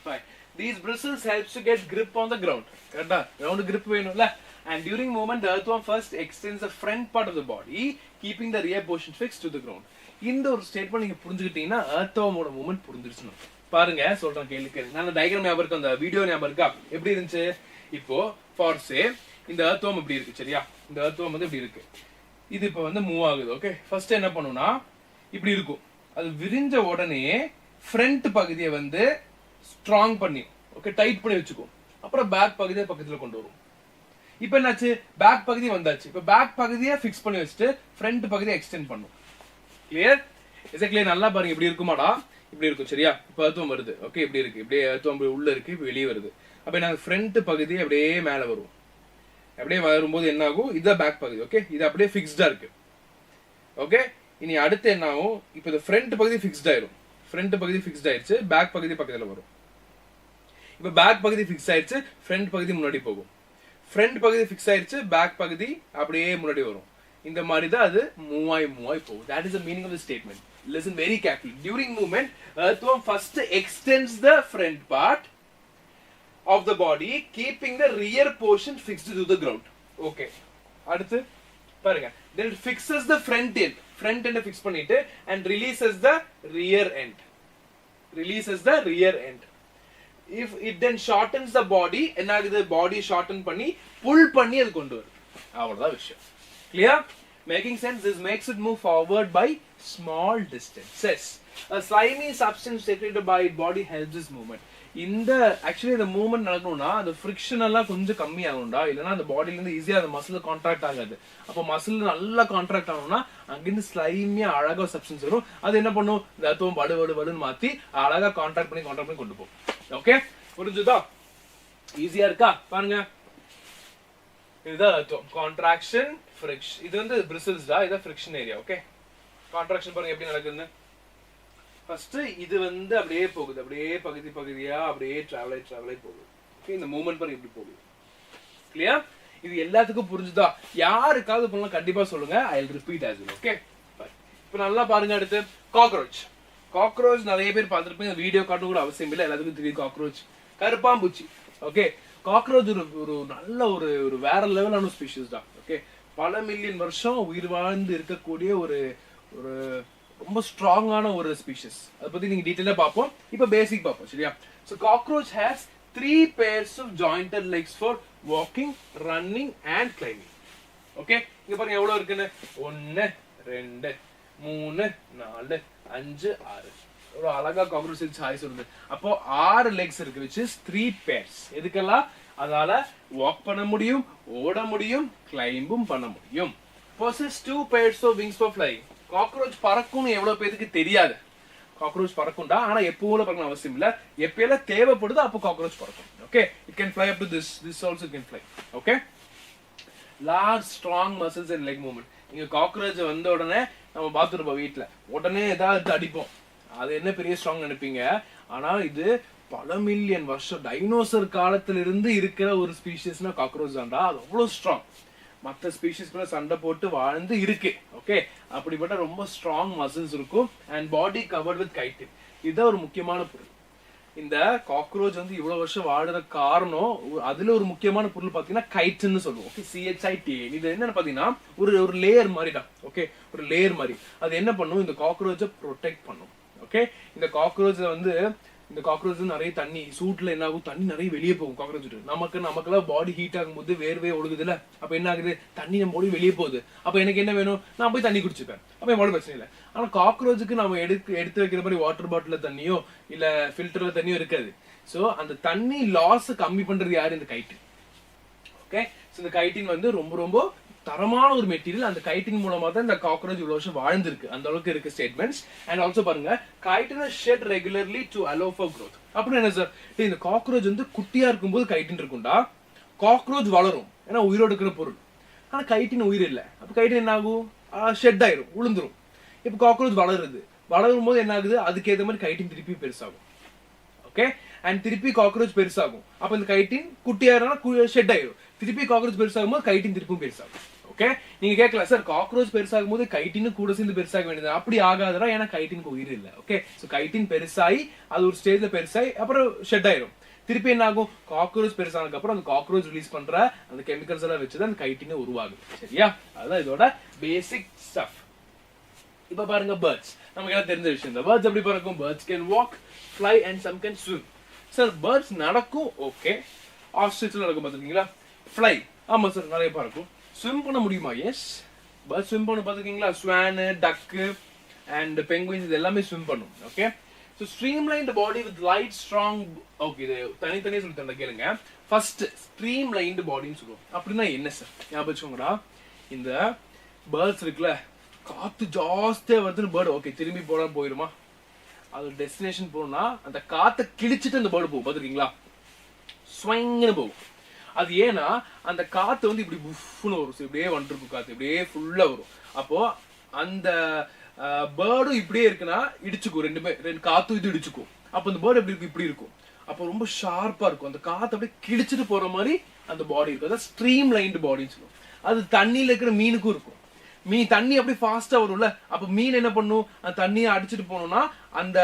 Fine. These bristles helps to get grip on the ground. கரெக்ட்டா? ground grip வேணும்ல. And during movement the earthworm first extends the front part of the body, keeping the rear portion fixed to the ground. இந்த ஒரு statement நீங்க புரிஞ்சுக்கிட்டீங்கன்னா earthwormோட movement புரிஞ்சிருச்சு. பாருங்க, சொல்றேன் கேளுங்க. நான் டயகிராம் ஞாபகம் இருக்கு, அந்த வீடியோ ஞாபகம் இருக்கா? எப்படி இருந்துச்சு? இப்போ ஃபார் சே இந்த earthworm இப்படி இருக்கு சரியா? இந்த earthworm இப்படி இருக்கு. இது இப்போ மூவ் ஆகுது. ஓகே, ஃபர்ஸ்ட் என்ன பண்ணுனா இப்படி இருக்கும். அது விரிஞ்ச உடனே ஃப்ரண்ட் பகுதியை வந்து ஸ்ட்ராங் பண்ணி ஓகே டைட் பண்ணி வச்சுக்கும். அப்புறம் பேக் பகுதியை பக்கத்துல கொண்டு வரும். இப்போ என்னாச்சு, பேக் பகுதி வந்தாச்சு. இப்போ பேக் பகுதியை ஃபிக்ஸ் பண்ணி வச்சுட்டு ஃப்ரண்ட் பகுதியை எக்ஸ்டெண்ட் பண்ணும். கிளியர்? Is clear? நல்லா பாருங்க, இப்படி இருக்குமாடா, இப்படி இருக்கும் சரியா. இப்போ அர்த்தம் வருது ஓகே, இப்படி இருக்கு, இப்படியே அர்த்தம் உள்ள இருக்கு, இப்போ வெளியே வருது. அப்போ நாங்கள் ஃப்ரண்ட் பகுதி அப்படியே மேலே வரும். அப்படியே வரும்போது என்ன ஆகும், இதுதான் பேக் பகுதி ஓகே, இது அப்படியே ஃபிக்ஸ்டா இருக்கு ஓகே. இனி அடுத்து என்ன ஆகும், இப்போ இந்த ஃப்ரண்ட் பகுதி ஃபிக்ஸ்ட் ஆயிரும். ஃப்ரண்ட் பகுதி ஃபிக்ஸ்ட் ஆயிடுச்சு, பேக் பகுதி பக்கத்துல வரும். இப்போ பேக் பகுதி ஃபிக்ஸ் ஆயிடுச்சு, ஃப்ரண்ட் பகுதி முன்னாடி போகும். ஃப்ரண்ட் பகுதி ஃபிக்ஸ் ஆயிடுச்சு, பேக் பகுதி அப்படியே முன்னாடி வரும். இந்த மாதிரி தான் அது மூவ் ஆகி போகும். That is the meaning of the statement. Listen very carefully. During movement, earthworm first extends the front part of the body, keeping the rear portion fixed to the ground. Okay. அடுத்து பாருங்க, then it fixes the front end. Front end fix பண்ணிட்டு and releases the rear end. Releases the rear end. If it then shortens the body, என்ன ஆகுது, body shorten பண்ணி pull பண்ணி அது கொண்டு வரும். அவ்வளவுதான் விஷயம். Clear? Making sense? This makes it move forward by small distances. A slimy substance secreted by body helps this movement. இந்த ஆக்சுவலி இந்த மூவ்மெண்ட் நடக்கணும்னா அந்த ஃப்ரிக்ஷன் எல்லாம் கொஞ்சம் கம்மி ஆகும்டா, இல்லைன்னா அந்த பாடியில இருந்து ஈஸியா அந்த மசில் கான்ட்ராக்ட் ஆகாது. அப்போ மசில் நல்லா கான்ட்ராக்ட் ஆகணும்னா அங்கிருந்து ஸ்லைமியா அழகா சப்ஸ்டன்ஸ் வரும். அது என்ன பண்ணும், இந்த அர்த்தம் வலுன்னு மாத்தி அழகா கான்ட்ராக்ட் பண்ணி கொண்டு போகும். ஓகே, புரிஞ்சுதா? ஈஸியா இருக்கா பாருங்க. இதுதான் அர்த்தம் கான்ட்ராக்ஷன் ஃப்ரிக்ஷன். இது வந்து பிரிசில்ஸ் தான், இதான் ஃப்ரிக்ஷன் ஏரியா. ஓகே, கான்ட்ராக்ஷன் பாருங்க எப்படி நடக்குதுன்னு. ஃபர்ஸ்ட் இது வந்து அப்படியே போகுது, அப்படியே பகுதியா அப்படியே டிராவல் ஆகி போகுது. ஓகே, இந்த மூவ்மெண்ட் பாருங்க எப்படி போகுது. கிளியர்? இது எல்லாத்துக்கும் புரிஞ்சுதா? யாருக்காவது பண்ணலாம் கண்டிப்பா சொல்லுங்க. I will repeat as well. Okay, இப்போ நல்லா பாருங்க. அடுத்து காக்ரோச். காக்ரோச் நிறைய பேர் பார்த்துருப்பீங்க, வீடியோ காட்டும் கூட அவசியம் இல்லை, எல்லாத்துக்கும் தெரியும். காக்ரோச் கருப்பாம்பூச்சி. ஓகே, காக்ரோச் ஒரு நல்ல ஒரு வேற லெவலான ஸ்பீஷிஸ் தான். ஓகே, பல மில்லியன் வருஷம் உயிர் வாழ்ந்து இருக்கக்கூடிய ஒரு ரொம்ப ஸ்ட்ராங்கான ஒரு ஸ்பீஷிஸ். அதை பத்தி நீங்க டீடைலா பார்ப்போம். இப்போ பேசிக் பார்ப்போம் சரியா. So cockroach has 3 pairs of jointed legs for walking, running and climbing. Okay, இங்க பாருங்க எவ்வளவு இருக்குன்னு. 1 2 3 4 5 6. ஒரு அழகா காக்ரோச் சாய்ஸ் வருது. அப்போ 6 லெக்ஸ் இருக்கு, which is 3 pairs. எதுக்கெல்லாம்? அதால வாக் பண்ண முடியும், ஓட முடியும், கிளைம்பும் பண்ண முடியும். Possess 2 pairs of wings for flying. Cockroach பறக்கும்னு எவ்வளவு பேருக்கு தெரியாது. காக்ரோச் பறக்கும்டா, ஆனா எப்பவும் பறக்கணும் அவசியம் இல்ல. எப்பெல்லாம் தேவைப்படுதோ அப்போ காக்ரோச் பறக்கும். Okay, it can fly up to this also can fly. Okay, large strong muscles and leg movement. நீங்க காக்ரோச் வந்த உடனே நம்ம பாத்துருப்போம் வீட்டுல, உடனே ஏதாவது அடிப்போம். அது என்ன பெரிய ஸ்ட்ராங் நினைப்பீங்க, ஆனா இது பல மில்லியன் வருஷம் டைனோசர் காலத்துல இருந்து இருக்கிற ஒரு ஸ்பீஷிஸ்னா காக்ரோச் தான்டா. அது அவ்வளவு ஸ்ட்ராங். மற்ற ஸ்பீஷிஸ் கூட சண்டை போட்டு வாழ்ந்து இருக்கு. ஓகே, அப்படிப்பட்ட ரொம்ப ஸ்ட்ராங் மசில்ஸ் இருக்கும். And body covered with chitin. இதுதான் ஒரு முக்கியமான பொருள். இந்த காக்ரோச் வந்து இவ்வளவு வருஷம் வாடுற காரணம், அதுல ஒரு முக்கியமான பொருள் பாத்தீங்கன்னா கைட்டின்னு சொல்லுவோம். Okay, CHITN. இது என்னன்னு பாத்தீங்கன்னா ஒரு லேயர் மாதிரிடா. ஓகே, ஒரு லேயர் மாதிரி. அது என்ன பண்ணும், இந்த காக்ரோச்சை ப்ரொடெக்ட் பண்ணும். ஓகே, இந்த காக்ரோச்ல வந்து இந்த காக்ரோச் நிறைய தண்ணி சூட்ல என்ன ஆகும், தண்ணி நிறைய வெளியே போகும். காக்ரோச் நமக்கெல்லாம் பாடி ஹீட் ஆகும்போது வேர்வே ஒழுகுது இல்ல, அப்ப என்ன ஆகுது, தண்ணி நம்ம பாடி வெளியே போகுது. அப்ப எனக்கு என்ன வேணும், நான் போய் தண்ணி குடிச்சுப்பேன். அப்ப என் பாடி பிரச்சனை இல்லை. ஆனா காக்ரோச்சுக்கு நம்ம எடுத்து வைக்கிற மாதிரி வாட்டர் பாட்டில தண்ணியோ இல்ல ஃபில்டர்ல தண்ணியோ இருக்காது. சோ அந்த தண்ணி லாஸ் கம்மி பண்றது யாரு, இந்த கைட்டின். ஓகே, இந்த கைட்டின் வந்து ரொம்ப ரொம்ப தரமான ஒரு மெட்டீரியல். அந்த கைட்டின் மூலமா தான் இந்த காக்ரோச் இவ்வளவு வருஷம் வாழ்ந்திருக்கு. அந்த அளவுக்கு இருக்கு ஸ்டேட்மெண்ட்ஸ். அண்ட் ஆல்சோ பாருங்க, chitin is shed regularly to allow for growth. அப்படின்னு என்ன சார், இந்த காக்ரோச் வந்து குட்டியா இருக்கும்போது கைட்டின் இருக்கும்டா. காக்ரோச் வளரும், ஏன்னா உயிரோடு இருக்கிற பொருள். ஆனா கைட்டின் உயிர் இல்லை. அப்ப கைட்டின் என்ன ஆகும், ஷெட் ஆயிரும், உளுந்துரும். இப்ப காக்ரோச் வளரும் போது என்ன ஆகுது, அதுக்கு ஏற்ற மாதிரி கைட்டின் திருப்பி பெருசாகும். ஓகே, அண்ட் திருப்பி காக்ரோச் பெருசாகும். அப்ப இந்த கைட்டின் குட்டியா ஷெட் ஆயிரும். திருப்பி காக்ரோச் பெருசாகும் போது கைட்டின் திருப்பும் பெருசாகும். ஓகே, நீங்க கேட்கலாம் சார், காக்ரோச் பெருசாகும் போது கைட்டின் கூட சேர்ந்து பெருசாக வேண்டியது. அப்படி ஆகாதா, ஏன்னா கைட்டினுக்கு உயிர் இல்லை. ஓகே, சோ கைட்டின் பெருசாகி அது ஒரு ஸ்டேஜ்ல பெருசாகி அப்புறம் ஷெட் ஆயிரும். திருப்பி என்ன ஆகும், காக்ரோச் பெருசானதுக்கு அப்புறம் அந்த காக்ரோச் ரிலீஸ் பண்ற அந்த கெமிக்கல்ஸ் எல்லாம் வச்சுதான் அந்த கைட்டின் உருவாகுது. சரியா, அதுதான் இதோட பேசிக் ஸ்டஃப். இப்ப பாருங்க, பேர்ட்ஸ் நமக்கு எல்லாம் தெரிஞ்ச விஷயம் தான். பேர்ட்ஸ் எப்படி பறக்கும், birds can walk, fly and some can swim. Sir birds நடக்கும், ஓகே. ஆஸ்ட்ரிச்ல நடக்கும் பாத்துருக்கீங்களா, fly. ஆமா சார், நிறைய பறக்கும். ஸ்விம் பண்ண முடியுமா? எஸ், பேர்ட் ஸ்விம் பண்ண பாத்துருக்கீங்களா, ஸ்வானு, டக்கு and penguins இது எல்லாமே swim பண்ணும். Okay, so streamlined body with light strong. Okay, இது தனித்தனியா சொல்லி தரேன் கேளுங்க. First streamlined body னு சொல்லுவோம். அப்படினா என்ன சார்? ஞாபகம் வச்சுக்கோங்கடா. இந்த birds இருக்குல, காத்து ஜாஸ்தியா வருதுன்னு bird ஓகே திரும்பி போயிடுமா? அது டெஸ்டினேஷன் போனா அந்த காத்தை கிழிச்சிட்டு அந்த பேர்டு போகும். பாத்துருக்கீங்களா? ஸ்வைங்னு போகும். அது ஏன்னா அந்த காத்து வந்து இப்படி புஃப்னு வரும். இப்படியே வந்துருக்கும் காத்து, இப்படியே ஃபுல்லா வரும். அப்போ அந்த பேர்டும் இப்படியே இருக்குன்னா இடிச்சுக்கும், ரெண்டு காத்தும் இது இடிச்சுக்கும். அப்போ அந்த பேர்டு எப்படி இருக்கும்? இப்படி இருக்கும். அப்போ ரொம்ப ஷார்ப்பா இருக்கும். அந்த காத்து அப்படியே கிழிச்சிட்டு போற மாதிரி அந்த பாடி இருக்கும். அதான் ஸ்ட்ரீம் லைன்டு பாடின்னு சொல்லுவோம். அது தண்ணியில இருக்கிற மீனுக்கும் இருக்கும். தண்ணி அப்படி ஃபாஸ்டா வரும்ல, அப்ப மீன் என்ன பண்ணும்? அந்த தண்ணியை அடிச்சுட்டு போனோம்னா அந்த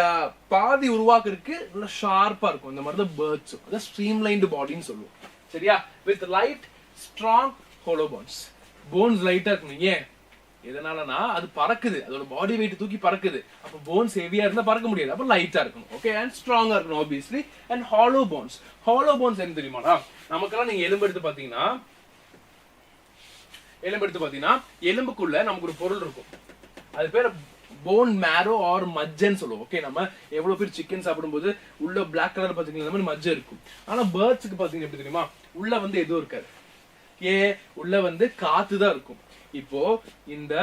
பாதி உருவாக்குறதுக்கு நல்லா ஷார்ப்பா இருக்கும். இந்த மாதிரி தான் பேர்ட்ஸ். அதான் ஸ்ட்ரீம் லைன்டு பாடின்னு சொல்லுவோம். சரியா? With light strong hollow bones. Bones லைட்டா இருக்கணும். ஏன்? எதனாலனா அது பறக்குது, அதோட பாடி வெயிட் தூக்கி பறக்குது. அப்ப போன்ஸ் ஹெவியா இருந்தா பறக்க முடியாது. அப்ப லைட்டா இருக்கணும். ஓகே, அண்ட் ஸ்ட்ராங்கா இருக்கணும் obviously. And hollow bones. Hollow bones என்ன தெரியுமாடா? நமக்கெல்லாம் நீங்க எலும்பு எடுத்து பாத்தீங்கன்னா எலும்புக்குள்ள நமக்கு ஒரு பொருள் இருக்கும். அது பேர் போன் மேரோ ஆர் மஜ்ஜன்னு சொல்லுவோம். ஓகே, நம்ம எவ்வளவு பேர் சிக்கன் சாப்பிடும்போது உள்ள பிளாக் கலர் பாத்தீங்கன்னா இந்த மாதிரி மஜ்ஜை இருக்கும். ஆனா பேர்ட்ஸுக்கு பாத்தீங்கன்னா எப்படி தெரியுமா? உள்ள வந்து எதுவும் இருக்காது. உள்ள வந்து காத்து தான் இருக்கும். இப்போ இந்த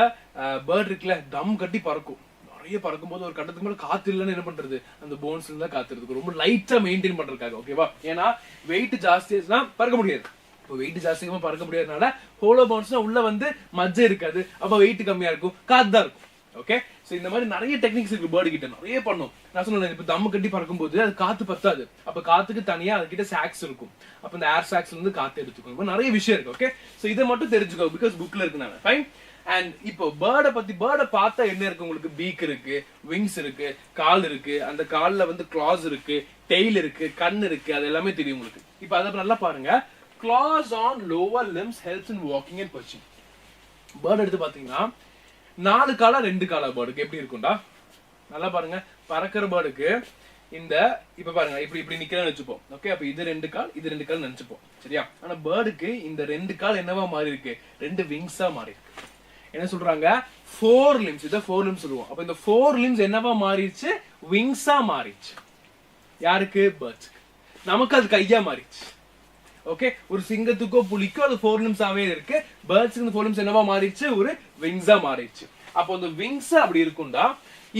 பேர்ட் இருக்குல்ல, தம் கட்டி பறக்கும். நிறைய பறக்கும் போது ஒரு கட்டத்துக்கு மேல காத்து இல்லைன்னு என்ன பண்றது? அந்த போன்ஸ்ல இருந்தா காத்து இருக்கு. ரொம்ப லைட்டா மெயின்டைன் பண்றதுக்காக. ஓகேவா? ஏன்னா வெயிட் ஜாஸ்தியா பறக்க முடியாது. இப்போ வெயிட் ஜாஸ்தியமா பறக்க முடியாதனால ஹோலோ போன்ஸ்னா உள்ள வந்து மஜ்ஜை இருக்காது. அப்ப வெயிட் கம்மியா இருக்கும், காத்து தான் இருக்கும். ஓகே, சோ இந்த மாதிரி நிறைய டெக்னிக்ஸ் இருக்கு. பேர்டு கிட்ட நிறைய பண்ணும். நான் சொன்னேன், இப்ப தம்மு கட்டி பறக்கும் போது அது காத்து பத்தாது. அப்ப காத்துக்கு தனியா அது கிட்ட சாக்ஸ் இருக்கும். அப்ப இந்த ஏர் சாக்ஸ்ல இருந்து காத்து எடுத்துக்கும். நிறைய விஷயம் இருக்கு. ஓகே, சோ இதை மட்டும் தெரிஞ்சுக்கோ, பிகாஸ் புக்ல இருக்கு. நான் ஃபைன். அண்ட் இப்போ பேர்டை பார்த்தா என்ன இருக்கு? உங்களுக்கு பீக் இருக்கு, விங்ஸ் இருக்கு, கால் இருக்கு. அந்த கால்ல வந்து கிளாஸ் இருக்கு, டெய்ல் இருக்கு, கண் இருக்கு. அது எல்லாமே தெரியும் உங்களுக்கு. இப்போ அதை நல்லா பாருங்க. claws on lower limbs helps in walking and perching. Bird எடுத்து பாத்தீங்கன்னா 4 காலா 2 காலா பேர்டுக்கு எப்படி இருக்கும்டா? நல்லா பாருங்க. பறக்கிற பேர்டுக்கு இந்த இப்ப பாருங்க, இப்படி நிக்கிறேன்னு வச்சுப்போம். ஓகே, அப்ப இது 2 கால், இது 2 கால் நினைச்சுப்போம். சரியா? ஆனா பேர்டுக்கு இந்த 2 கால் என்னவா மாறி இருக்கு? 2 விங்ஸா மாறி இருக்கு. என்ன சொல்றாங்க? 4 limbs. இத 4 limbs சொல்லுவோம். அப்ப இந்த 4 limbs என்னவா மாறிடுச்சு? விங்ஸா மாறிடுச்சு. யாருக்கு? பேர்ட்ஸ்க்கு. நமக்கு அது கையா மாறிடுச்சு. ஓகே, ஒரு சிங்கத்துக்கோ புலிக்கோ அது 4 limbs ஆவே இருக்கு. பேர்ட்ஸ்க்கு இந்த 4 limbs என்னவா மாறிடுச்சு? ஒரு விங்ஸா மாறிடுச்சு. அப்போ அந்த விங்ஸ் அப்படி இருக்கும்டா.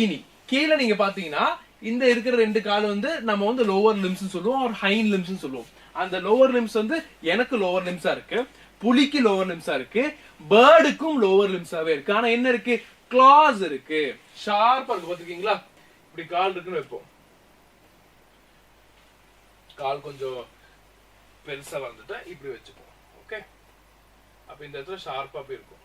இனி கீழே நீங்க பாத்தீங்கன்னா இந்த இருக்கிற 2 கால் வந்து நம்ம வந்து லோவர் லிம்ஸ் சொல்லுவோம், ஒரு ஹைண்ட் லிம்ஸ் சொல்லுவோம். அந்த லோவர் லிம்ஸ் வந்து எனக்கு லோவர் லிம்ஸா இருக்கு, புலிக்கு லோவர் லிம்ஸா இருக்கு, பேர்டுக்கும் லோவர் லிம்ஸாவே இருக்கு. ஆனா என்ன இருக்கு? கிளாஸ் இருக்கு, ஷார்ப்பா இருக்கு. பாத்துக்கீங்களா? இப்படி கால் இருக்குன்னு வைப்போம். கால் கொஞ்சம் பெருசா வந்துட்டு இப்படி வச்சுப்போம். ஓகே, அப்ப இந்த இடத்துல ஷார்ப்பா போய் இருக்கும்.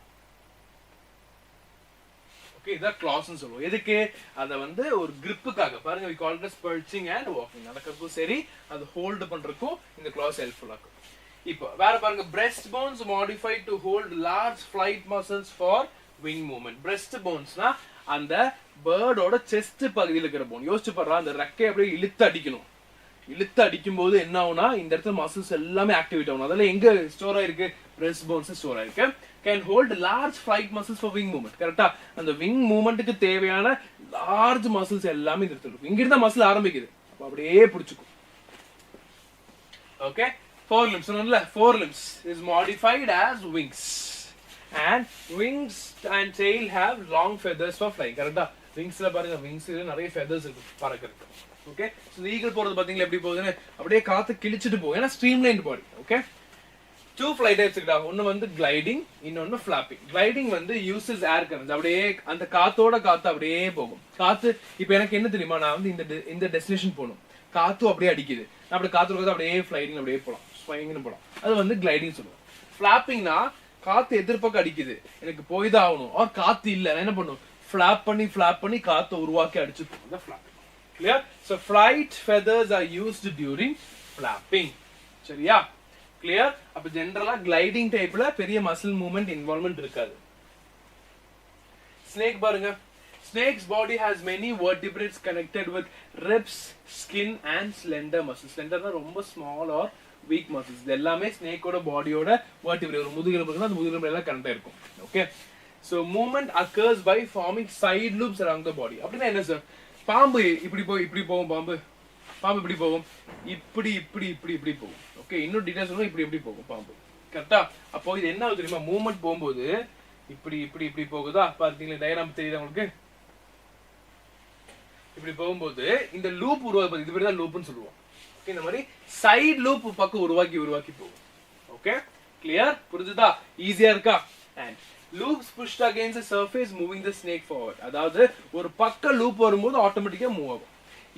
ஓகே, இதான் கிளாஸ்னு சொல்லுவோம். எதுக்கு? அத வந்து ஒரு கிரிப்புக்காக. பாருங்க, we call it as perching and walking. நடக்கிறதுக்கும் சரி, அது ஹோல்ட் பண்றதுக்கும் இந்த கிளாஸ் ஹெல்ப்ஃபுல்லா இருக்கும். இப்போ வேற பாருங்க, breast bones modified to hold large flight muscles for wing movement. breast bonesனா அந்த பேர்டோட செஸ்ட் பகுதியில் இருக்கிற போன். யோசிச்சு பாருங்க, அந்த ரெக்கையை அப்படியே இழுத்து அடிக்கணும். இழுத்து அடிக்கும் போது என்ன ஆகும்னா இந்த இடத்துல மசில்ஸ் எல்லாமே ஆக்டிவேட் ஆகும். அதெல்லாம் எங்க ஸ்டோர் ஆயிருக்கு? breast bones ஸ்டோர் ஆயிருக்கு. can hold large flight muscles for wing movement. கரெக்ட்டா? அந்த wing movementக்கு தேவையான large muscles எல்லாமே இந்த இடத்துல இருக்கும். இங்க இருந்தா மசில் ஆரம்பிக்குது. அப்ப அப்படியே பிடிச்சுக்கும். ஓகே, 4 limbs சொன்னேன்ல, 4 limbs is modified as wings. And wings and tail have long feathers for flying. கரெக்ட்டா? விங்ஸ்ல பாருங்க, விங்ஸ்ல நிறைய feathers இருக்கு பறக்கிறதுக்கு. ஓகே, சோ ஈகிள் போறது பாத்தீங்களா எப்படி போகுதுன்னு? அப்படியே காத்து கிழிச்சிட்டு போகும். ஏன்னா streamlined body. Okay, 2 fly types இருக்குடா. ஒன்னு வந்து gliding, இன்னொன்னு flapping. gliding வந்து uses air currents. அப்படியே அந்த காத்தோட காத்து அப்படியே போகும். காத்து இப்போ எனக்கு என்ன தெரியுமா? நான் வந்து இந்த டெஸ்டினேஷன் போகணும், காத்து அப்படியே அடிக்குது. நான் அப்படி காத்து அப்படியே ஃப்ளைட்டிங் அப்படியே போலாம், ஸ்வைங்னு போலாம். அது வந்து gliding சொல்லுவோம். flappingனா காத்து எதிர்பக்கம் அடிக்குது, எனக்கு போய் தான் ஆகணும். ஆர் காத்து இல்ல, நான் என்ன பண்ணும்? ஃபிளாப் பண்ணி காத்து உருவாக்கி அடிச்சு போகும். flapping. Clear? So flight feathers are used during flapping. சரியா? Clear? அப்ப ஜெனரலா gliding டைப்ல பெரிய மசில் மூவ்மெண்ட் இன்வால்வ்மென்ட் இருக்காது. ஸ்னேக் பாருங்க. Snake's body has many vertebrates connected with ribs, skin and slender muscles. Slender na romba small or weak muscles. இது எல்லாமே ஸ்னேக்கோட பாடியோட vertebrae. ஒரு முதுகெலும்புனா அந்த முதுகெலும்பு எல்லாம் கனெக்ட் ஆயிருக்கும். Okay, So movement occurs by forming side loops around the body. அப்படினா என்ன சார்? பாம்பு இப்படி போகும் பாம்பு இப்படி போகும், இப்படி போகும். ஓகே, இன்னும் டீடைல்ஸ் சொல்லுங்க, இப்படி போகும் பாம்பு. கரெக்டா? அப்போ இது என்ன ஆகுது தெரியுமா? மூவ்மெண்ட் போகும்போது இப்படி போகுதா? பாத்தீங்களா டயகிராம் தெரியுதா உங்களுக்கு? இப்படி போகும்போது இந்த லூப் உருவாக்குது. இது பேர் தான் லூப்னு சொல்லுவோம். ஓகே, இந்த மாதிரி சைடு லூப் பக்கம் உருவாக்கி போகும். Okay, clear? புரிஞ்சுதா? ஈஸியா இருக்கா? And loops pushed against the surface moving the snake forward. அதாவது ஒரு பக்க லூப் வரும்போது ஆட்டோமேட்டிக்கா மூவ் ஆகும்.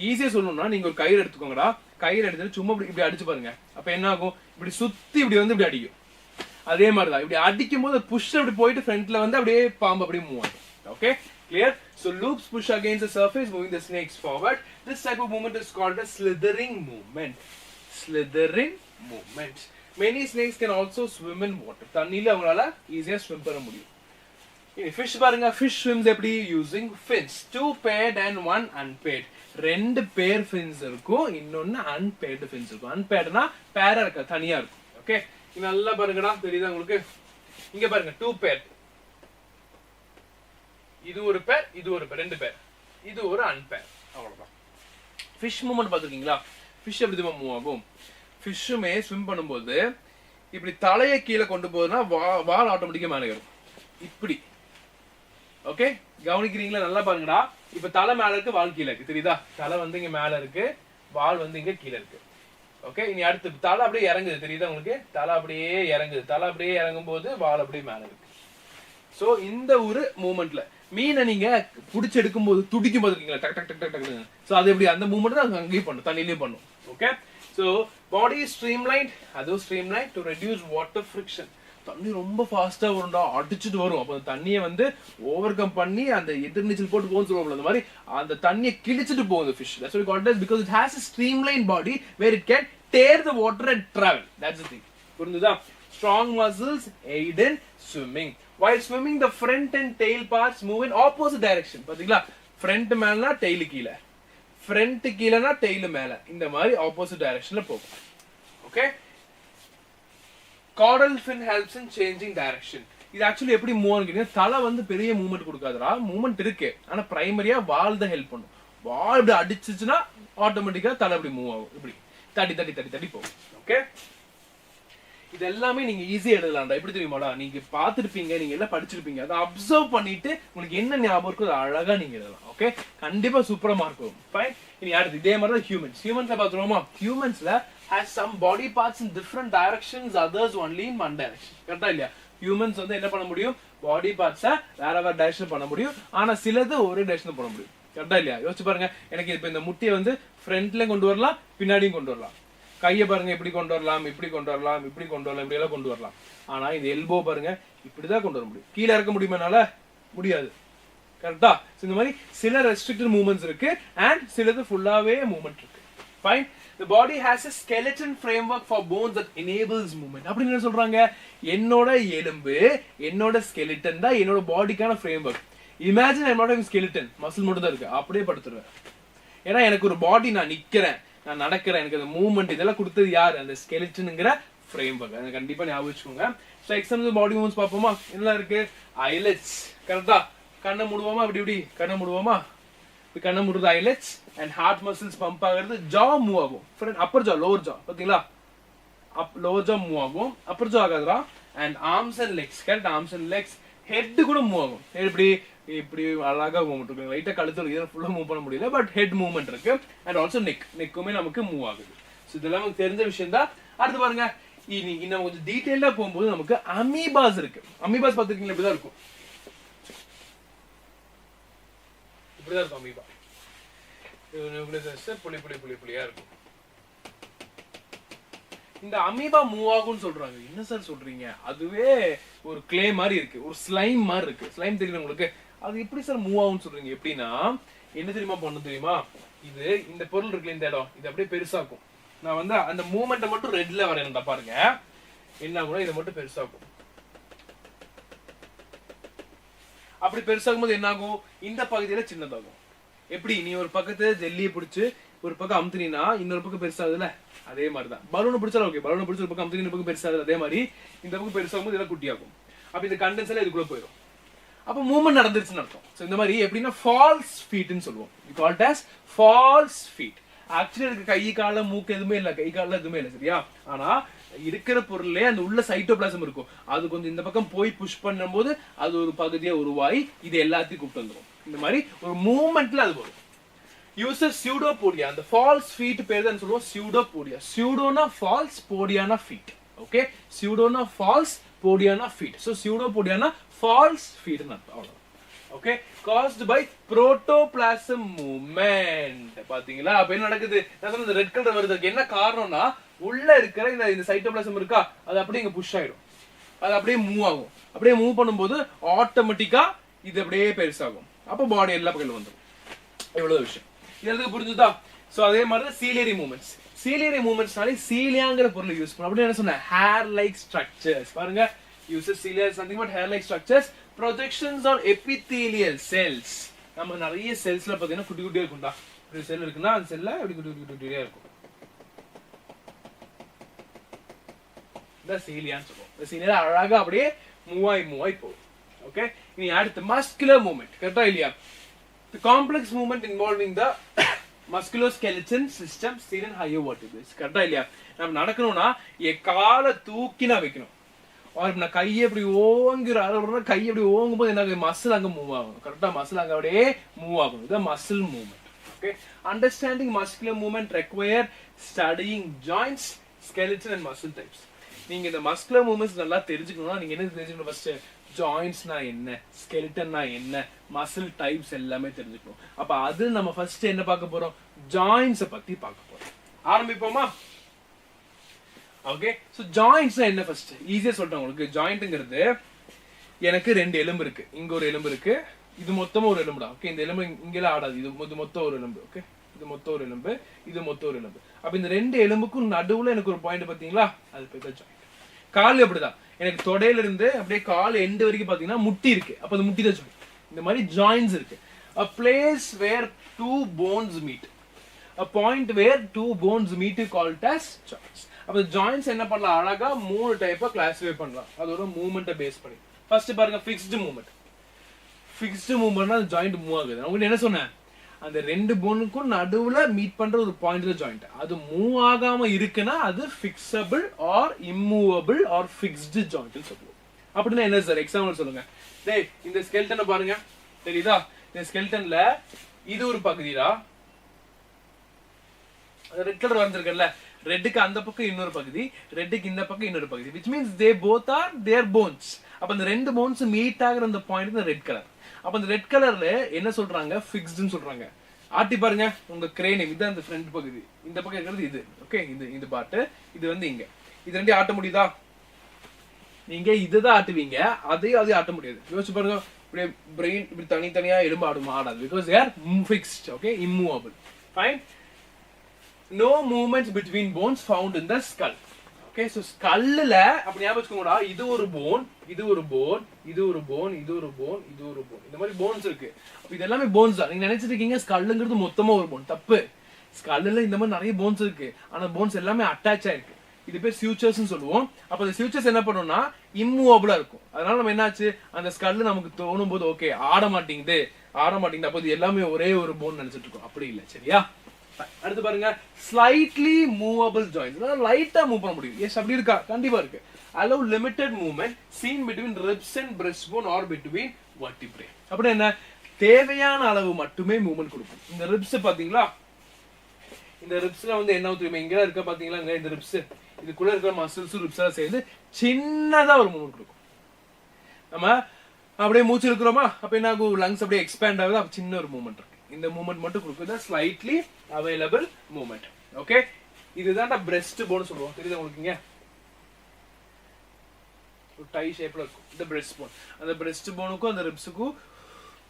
ஈஸியா சொல்லணும்னா நீங்க ஒரு கயிறு எடுத்துக்கோங்கடா. கயிறு எடுத்து சும்மா இப்படி அடிச்சு பாருங்க. அப்ப என்ன ஆகும்? இப்படி சுத்தி இப்படி வந்து இப்படி அடிக்கும். அதே மாதிரி தான் இப்படி அடிக்கும் போது புஷ் அப்படி போயிட்டு ஃப்ரண்ட்ல வந்து அப்படியே பாம்பு அப்படியே மூவ் ஆகும். Okay, clear? So loops push against the surface moving the snakes forward. This type of movement is called a slithering movement. Slithering movement. Many snakes can also swim in water. தண்ணில அவங்களால ஈஸியா swim பண்ண முடியும். Fish பாருங்க, fish swims எப்படி? Using fins. 2 paired and 1 unpaired. 2 pair fins இருக்கும், இன்னொன்னு unpaired fins இருக்கும். unpairedனா பேரா இருக்க, தனியா இருக்கும். ஓகே, இது நல்லா பாருங்கடா, தெரியுதா உங்களுக்கு? இங்க பாருங்க, 2 paired. இது ஒரு பேர், இது ஒரு பேர், 2 பேர். இது ஒரு unpaired. அவ்வளவுதான். fish movement பாத்துக்கீங்களா? fish எப்படி மூவ் ஆகும்? ஃபிஷ்ஷுமே ஸ்விம் பண்ணும்போது இப்படி தலையை கீழே கொண்டு போகுதுன்னா வால் ஆட்டோமேட்டிக்கா மேலே ஏறும். இப்படி. ஓகே, கவனிக்கிறீங்களா? நல்லா பாருங்கடா. இப்ப தலை மேல இருக்கு, வால் கீழே இருக்கு. தெரியுதா? தலை வந்து இங்க மேல இருக்கு, வால் வந்து இங்க கீழே இருக்கு. ஓகே, இனி அடுத்து தலை அப்படியே இறங்குது. தெரியுதா உங்களுக்கு? தலை அப்படியே இறங்குது. தலை அப்படியே இறங்கும் போது வால் அப்படியே மேல இருக்கு. சோ இந்த ஒரு மூவ்மெண்ட்ல மீனை நீங்க புடிச்சு எடுக்கும் போது துடிக்கும் போது இருக்கீங்களா, டக் டக் டக் டக் டக். சோ அது எப்படி? அந்த மூவ்மெண்ட் தான் அங்கேயும் பண்ணும், தண்ணிலையும் பண்ணும். Okay, so body is streamlined, அது streamlined to reduce water friction. தண்ணி ரொம்ப ஃபாஸ்டா வரும்டா, அடிச்சிட்டு வரும். அப்ப தண்ணியை வந்து ஓவர் கம் பண்ணி அந்த எதிர்நீச்சல் போட்டு போகும்னு சொல்லுவாங்க. அந்த மாதிரி அந்த தண்ணியை கிழிச்சிட்டு போகும் fish. That's what we call it as, because it has a streamlined body where it can tear the water and travel. That's the thing. புரிஞ்சுதா? Strong muscles aid in swimming. While swimming, the front and tail parts move in opposite direction. பாத்தீங்களா? front மேலனா tail கீழ, front கீழனா tail மேல, இந்த மாதிரி opposite directionல போகும். Okay, caudal fin helps in changing direction. இது actually எப்படி move ஆகுதுன்னா, தலை வந்து பெரிய மூவ்மெண்ட் கொடுக்காதுடா. மூவ்மெண்ட் இருக்கு, ஆனா பிரைமரியா வால் தான் ஹெல்ப் பண்ணும். வால் இப்படி அடிச்சுச்சுன்னா ஆட்டோமேட்டிக்கா தலை இப்படி மூவ் ஆகும். இப்படி தட்டி தட்டி தட்டி தட்டி போகும். ஓகே, இது எல்லாமே நீங்க ஈஸியா எழுதலாம்டா. எப்படி தெரியுமாடா? நீங்க பாத்துருப்பீங்க, நீங்க எல்லாம் படிச்சிருப்பீங்க. அதை அப்சர்வ் பண்ணிட்டு உங்களுக்கு என்ன ஞாபகம் இருக்கோ அழகா நீங்க எழுதலாம். ஓகே, கண்டிப்பா சூப்பரா மார்க் வரும். ஃபைன். இனி அடுத்து இதே மாதிரி தான் ஹியூமன்ஸ்ல பாத்துருவோமா? ஹியூமன்ஸ்ல has some body parts in different directions, others only in one direction. கரெக்டா இல்லையா? ஹியூமன்ஸ் வந்து என்ன பண்ண முடியும்? பாடி பார்ட்ஸை வேற டைரக்ஷன் பண்ண முடியும், ஆனா சிலது ஒரே டைரக்ஷன் பண்ண முடியும். கரெக்டா இல்லையா? யோசிச்சு பாருங்க. எனக்கு இப்ப இந்த முட்டியை வந்து ஃப்ரண்ட்லயும் கொண்டு வரலாம், பின்னாடியும் கொண்டு வரலாம். கையை பாருங்க, இப்படி கொண்டு வரலாம், இப்படி கொண்டு வரலாம், இப்படி கொண்டு வரலாம், இப்படி எல்லாம் கொண்டு வரலாம். ஆனா இந்த எல்போ பாருங்க, இப்படிதான் கொண்டு வர முடியும். கீழே இறக்க முடியுமானால முடியாது. கரெக்டா? இந்த மாதிரி சில ரெஸ்ட்ரிக்டட் மூவ்மெண்ட்ஸ் இருக்கு அண்ட் சிலது ஃபுல்லாவே மூவ்மெண்ட் இருக்கு. Fine. The body has a skeleton framework for bones that enables movement. அப்படின்னு என்ன சொல்றாங்க? என்னோட எலும்பு, என்னோட ஸ்கெலிட்டன் தான் என்னோட பாடிக்கான framework. Imagine I am not having skeleton, muscle மட்டும் தான் இருக்கு. அப்படியே படுத்துருவேன். ஏன்னா எனக்கு ஒரு பாடி, நான் நிக்கிறேன், நான் நடக்கிறேன், எனக்கு அந்த மூவ்மெண்ட் இதெல்லாம் கொடுத்தது யாரு? அந்த ஸ்கெலிட்டன்ங்கிற ஃப்ரேம்வொர்க். அதை கண்டிப்பா ஞாபகம் வச்சுக்கோங்க. ஸோ எக்ஸாம்பிள் பாடி மூவ்மெண்ட்ஸ் பார்ப்போமா? என்ன இருக்கு? ஐலெட்ஸ். கரெக்டா? கண்ணை மூடுவோமா? இப்படி இப்படி கண்ணை மூடுவோமா? கண்ணை மூடுறது eyelids. And heart muscles pump ஆகுறது. ஜா மூவ் ஆகும். Upper jaw, lower jaw. பாத்தீங்களா? லோவர் ஜா மூவ் ஆகும், அப்பர் ஜா ஆகாதுரா. And arms and legs. Correct? Arms and legs. Head கூட மூவ் ஆகும். இப்படி இப்படி அழகா மூவ்மெண்ட் இருக்கு. லைட்டா கழுத்து இதெல்லாம் ஃபுல்லா மூவ் பண்ண முடியல, பட் ஹெட் மூவ்மெண்ட் இருக்கு. அண்ட் ஆல்சோ நெக்குமே நமக்கு மூவ் ஆகுது. ஸோ இதெல்லாம் நமக்கு தெரிஞ்ச விஷயம் தான். அடுத்து பாருங்க, இன்னும் கொஞ்சம் டீடைலா போகும்போது நமக்கு அமீபாஸ் இருக்கு. அமீபாஸ் பாத்துருக்கீங்களா? இப்படிதான் இருக்கும். இப்படிதான் இருக்கும் அமீபா. புளியா இருக்கும். இந்த அமீபா மூவ் ஆகும்னு சொல்றாங்க. என்ன சார் சொல்றீங்க? அதுவே ஒரு கிளே மாதிரி இருக்கு, ஒரு ஸ்லைம் மாதிரி இருக்கு. ஸ்லைம் தெரியும் உங்களுக்கு? அது எப்படி சார் மூவ் ஆகும்னு சொல்றீங்க? எப்படின்னா என்ன தெரியுமா பண்ணு தெரியுமா? இது இந்த பொருள் இருக்குல்ல, இந்த இடம், இது அப்படியே பெருசாக்கும். நான் வந்து அந்த மூவ்மெண்ட்டை மட்டும் ரெட்ல வரையணும்டா. பாருங்க என்ன ஆகும்னா, இதை மட்டும் பெருசாக்கும். அப்படி பெருசாகும் போது என்ன ஆகும்? இந்த பகுதியில சின்னதாகும். எப்படி? நீ ஒரு பக்கத்து ஜெல்லியை பிடிச்சு ஒரு பக்கம் அமுத்தினா இன்னொரு பக்கம் பெருசாகுதுல, அதே மாதிரிதான். பலூனை பிடிச்சாலும் ஓகே, பலூனை பிடிச்ச ஒரு பக்கம் அமுத்தினா இன்னொரு பக்கம் பெருசாகுது. அதே மாதிரி இந்த பக்கம் பெருசாகும் போது இதெல்லாம் குட்டியாகும். அப்ப இந்த கண்டென்ஸ் எல்லாம் இதுக்குள்ள போயிடும். அப்ப மூவ்மெண்ட் நடந்துருச்சுன்னு அர்த்தம். சோ இந்த மாதிரி எப்படின்னா ஃபால்ஸ் ஃபீட்னு சொல்லுவோம். we call it as false feet. Actually இதுக்கு கை கால மூக்கு எதுவுமே இல்ல, கை கால எதுவுமே இல்ல, சரியா? ஆனா இருக்கிற பொருளே அந்த உள்ள சைட்டோபிளாசம் இருக்கும், அது கொஞ்சம் இந்த பக்கம் போய் புஷ் பண்ணும்போது அது ஒரு பகுதியா உருவாகி இது எல்லாத்தையும் கூப்பிட்டு வந்துடும். இந்த மாதிரி ஒரு மூவ்மெண்ட்ல அது வரும். யூசர் pseudopodia, அந்த ஃபால்ஸ் ஃபீட் பேர் தான் சொல்லுவோம் pseudopodia. pseudoனா ஃபால்ஸ், போடியானா ஃபீட். ஓகே, pseudoனா ஃபால்ஸ், போடியானா ஃபீட். சோ pseudopodiana ஃபால்ஸ் ஃபீட்னு அர்த்தம். அவ்வளவுதான். ஓகே, caused by protoplasm movement. பாத்தீங்களா அப்ப என்ன நடக்குது? நான் சொன்னது ரெட் கலர் வருதுக்கு என்ன காரணம்னா உள்ள இருக்கிற இந்த சைட்டோபிளாசம் இருக்கா, அது அப்படியே இங்க புஷ் ஆயிடும், அது அப்படியே மூவ் ஆகும். அப்படியே மூவ் பண்ணும்போது ஆட்டோமேட்டிக்கா இது அப்படியே பெருசாகும். அப்ப பாடி எல்லா பக்கம் வந்துடும். எவ்வளவு விஷயம் இதுக்கு புரிஞ்சுதா? சோ அதே மாதிரி சீலியரி மூவ்மெண்ட்ஸ். சீலியரி மூவ்மெண்ட்ஸ்னாலே சீலியாங்கிற பொருளை யூஸ் பண்ணும். அப்படி என்ன சொன்ன? Hair like structures. பாருங்க, uses cilia is nothing but hair like structures, projections on epithelial cells. நம்ம நிறைய செல்ஸ்ல பாத்தீங்கன்னா குட்டி குட்டியா இருக்கும்டா. ஒரு செல் இருக்குன்னா அந்த செல்ல அப்படி குட்டி குட்டி குட்டியா இருக்கும். இந்த சீலியான்னு சொல்லுவோம். இந்த சீலியா அழகா அப்படியே மூவ் ஆகி போகும். ஓகே, இனி அடுத்து மஸ்குலர் மூவ்மெண்ட். கரெக்டா இல்லையா? The complex movement involving the musculoskeletal system seen in higher vertebrates. கரெக்டா இல்லையா? நம்ம நடக்கணும்னா என் காலை தூக்கி நான் வைக்கணும். நான் கையை எப்படி ஓங்குற கையை எப்படி ஓங்கும் போது என்ன மசில் அங்க மூவ் ஆகும். கரெக்டா, மசில் அங்க அப்படியே மூவ் ஆகும். இது muscle movement. Okay, understanding muscular movement require studying joints, skeleton and muscle types. நீங்க இந்த மஸ்குலர் மூவ்மெண்ட்ஸ் நல்லா தெரிஞ்சுக்கணும்னா நீங்க என்ன தெரிஞ்சுக்கணும்? ஃபர்ஸ்ட் ஜாயிண்ட்ஸ்னா என்ன, ஸ்கெலிட்டன்னா என்ன, மசில் டைப்ஸ் எல்லாமே தெரிஞ்சுக்கணும். அப்ப அது நம்ம ஃபர்ஸ்ட் என்ன பார்க்க போறோம்? ஜாயிண்ட்ஸை பத்தி பார்க்க போறோம். ஆரம்பிப்போமா? ஓகே, சோ ஜாயிண்ட்ஸ்னா என்ன? ஃபர்ஸ்ட் ஈஸியா சொல்றேன் உங்களுக்கு. ஜாயிண்ட்ங்கிறது எனக்கு ரெண்டு எலும்பு இருக்கு, இங்க ஒரு எலும்பு இருக்கு, இது மொத்தமா ஒரு எலும்புடா. ஓகே, இந்த எலும்பு இங்கெல்லாம் ஆடாது, இது மொத்தம் ஒரு எலும்பு. ஓகே, இது மொத்தம் ஒரு எலும்பு, இது மொத்தம் ஒரு எலும்பு. அப்ப இந்த ரெண்டு எலும்புக்கும் நடுவுல எனக்கு ஒரு பாயிண்ட் பாத்தீங்களா, அது பேர் தான் ஜாயிண்ட். கால் அப்படிதான், எனக்கு தொடையில இருந்து அப்படியே கால் எண்டு வரைக்கும் பாத்தீங்கன்னா முட்டி இருக்கு, அப்ப அது முட்டி தான் ஜாயிண்ட். இந்த மாதிரி ஜாயிண்ட்ஸ் இருக்கு. A place where two bones meet, a point where two bones meet is called as joints. அப்ப ஜாயிண்ட்ஸ் என்ன பண்ணலாம்? அழகா மூணு டைப்பா கிளாசிஃபை பண்ணலாம் அதோட மூவ்மெண்ட்டை பேஸ் பண்ணி. ஃபர்ஸ்ட் பாருங்க, ஃபிக்ஸ்டு மூவ்மெண்ட். ஃபிக்ஸ்டு மூவ்மெண்ட்னா ஜாயிண்ட் மூவ் ஆகுது. நான் உங்களுக்கு என்ன சொன்னேன்? அந்த ரெண்டு போனுக்கும் நடுவுல மீட் பண்ற ஒரு பாயிண்ட் தான் ஜாயிண்ட். அது மூவ் ஆகாம இருக்குன்னா அது fixable or immovable or fixed ஜாயிண்ட்னு சொல்லுவோம். அப்படின்னா என்ன சார்? எக்ஸாம்பிள் சொல்லுங்க. டேய், இந்த ஸ்கெல்டனை பாருங்க, தெரியுதா? இந்த ஸ்கெல்டன்ல இது ஒரு பகுதிடா, ரெட் கலர் வந்திருக்குல்ல, ரெட்டுக்கு அந்த பக்கம் இன்னொரு பகுதி, ரெட்டுக்கு இந்த பக்கம் இன்னொரு பகுதி, which means they both are their bones. அப்ப இந்த ரெண்டு போன்ஸ் மீட் ஆகுற அந்த பாயிண்ட் தான் ரெட் கலர். அப்ப இந்த ரெட் கலர்ல என்ன சொல்றாங்க? ஃபிக்ஸ்டுன்னு சொல்றாங்க. ஆட்டி பாருங்க உங்க கிரேனியம், இது அந்த ஃப்ரண்ட் பகுதி, இந்த பக்கம் இருக்கிறது இது. ஓகே, இந்த பாட்டு, இது வந்து இங்க, இது ரெண்டையும் ஆட்ட முடியுதா? நீங்க இதுதான் ஆட்டுவீங்க, அதையும் ஆட்ட முடியாது. யோசிச்சு பாருங்க, இப்படியே பிரெயின் இப்படி தனித்தனியா எலும்பு ஆடாது. Because they are fixed. Okay, immovable. Fine. No movements between bones found in the skull. Okay, so skullல அப்படி ஞாபகம் வச்சுக்கோங்கடா, இது ஒரு போன், இது ஒரு போன், இது ஒரு போன், இது ஒரு போன், இது ஒரு போன், இந்த மாதிரி போன்ஸ் இருக்கு. அப்ப இது எல்லாமே போன்ஸ் தான். நீங்க நினைச்சிட்டு இருக்கீங்க ஸ்கல்லுங்கிறது மொத்தமா ஒரு போன். தப்பு. ஸ்கல்லுல இந்த மாதிரி நிறைய போன்ஸ் இருக்கு, ஆனா போன்ஸ் எல்லாமே அட்டாச் ஆயிருக்கு. இது பேர் ஃபியூச்சர்ஸ்னு சொல்லுவோம். அப்ப அந்த ஃபியூச்சர்ஸ் என்ன பண்ணும்னா இம்மூவபிளா இருக்கும். அதனால நம்ம என்னாச்சு, அந்த ஸ்கல் நமக்கு தோணும் போது ஓகே ஆட மாட்டேங்குது. அப்ப இது எல்லாமே ஒரே ஒரு போன் நினைச்சிட்டு இருக்கோம். அப்படி இல்லை, சரியா? அடுத்து பாருங்க, ஸ்லைட்லி மூவபிள் ஜாயிண்ட்ஸ். லைட்டா மூவ் பண்ண முடியும். எஸ், அப்படி இருக்கா? கண்டிப்பா இருக்கு. allow limited movement seen between ribs and breastbone or between vertebrae. அப்படி என்ன? தேவையான அளவு மட்டுமே மூவ்மெண்ட் கொடுக்கும். இந்த ரிப்ஸ் பாத்தீங்களா? இந்த ரிப்ஸ்ல வந்து என்ன தெரியுமா, இங்க இருக்க பாத்தீங்களா? இந்த ரிப்ஸ், இதுக்குள்ள இருக்கிற மசில்ஸ் ரிப்ஸ் எல்லாம் சேர்ந்து சின்னதா ஒரு மூவ்மெண்ட் கொடுக்கும். நம்ம அப்படியே மூச்சு இருக்கிறோமா, அப்ப என்ன ஆகும்? லங்ஸ் அப்படியே எக்ஸ்பேண்ட் ஆகுது, அப்ப சின்ன ஒரு மூவ்மெண்ட் இருக்கு. இந்த மூவ்மெண்ட் மட்டும் கொடுக்குது ஸ்லைட்லி அவைலபிள் மூவ்மெண்ட். ஓகே, இதுதான் பிரஸ்ட் போன் சொல்லுவோம். தெரியுதா உங்களுக்கு? இங்க ஒரு டை ஷேப்ல இருக்கும் இந்த பிரஸ்ட் போன். அந்த பிரஸ்ட் போனுக்கும் அந்த ரிப்ஸுக்கும்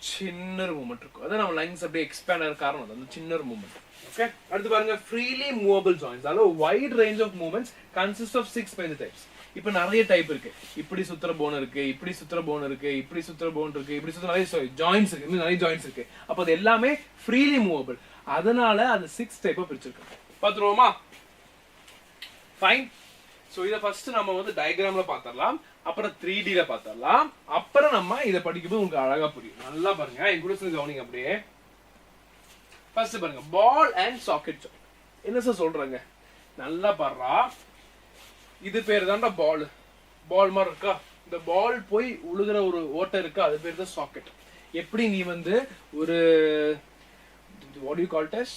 சின்ன மூவ்மெண்ட் இருக்கும். அதான் நம்ம லங்ஸ் அப்படியே எக்ஸ்பேண்ட் ஆகிற காரணம் அந்த சின்ன மூவ்மெண்ட். ஓகே, அடுத்து பாருங்க, ஃப்ரீலி மூவபிள் ஜாயிண்ட்ஸ். அதாவது wide range of movements consist of 6 major types. இப்ப நிறைய டைப் இருக்கு. இப்படி சுத்துற போன் இருக்கு, இப்படி சுத்துற போன் இருக்கு, இப்படி சுத்துற போன் இருக்கு, இப்படி சுத்துற நிறைய ஜாயிண்ட்ஸ் இருக்கு, இன்னும் நிறைய ஜாயிண்ட்ஸ் இருக்கு. அப்ப அது எல்லாமே ஃப்ரீலி மூவபிள். அதனால அது 6 டைப்பா பிரிச்சிருக்காங்க. பாத்துருவோமா? ஃபைன். சோ இத ஃபர்ஸ்ட் நம்ம வந்து டயகிராம்ல பாத்தறலாம். அப்புறம் 3Dல பார்த்தரலாம். அப்புறம் நம்ம இத படிக்கும்போது உங்களுக்கு அழகா புரியும். நல்லா பாருங்க. என் கூட சேர்ந்து கவனிங்க அப்படியே. ஃபர்ஸ்ட் பாருங்க பால் அண்ட் சாக்கெட் ஜாயிண்ட். என்ன சார் சொல்றாங்க? நல்லா பாருடா. இது பேர் தான்டா பால். பால் மாதிரி இருக்கா? இந்த பால் போய் உழுகுற ஒரு ஓட்டை இருக்கு, அது பேர் தான் சாக்கெட். எப்படி நீ வந்து ஒரு what do you call it?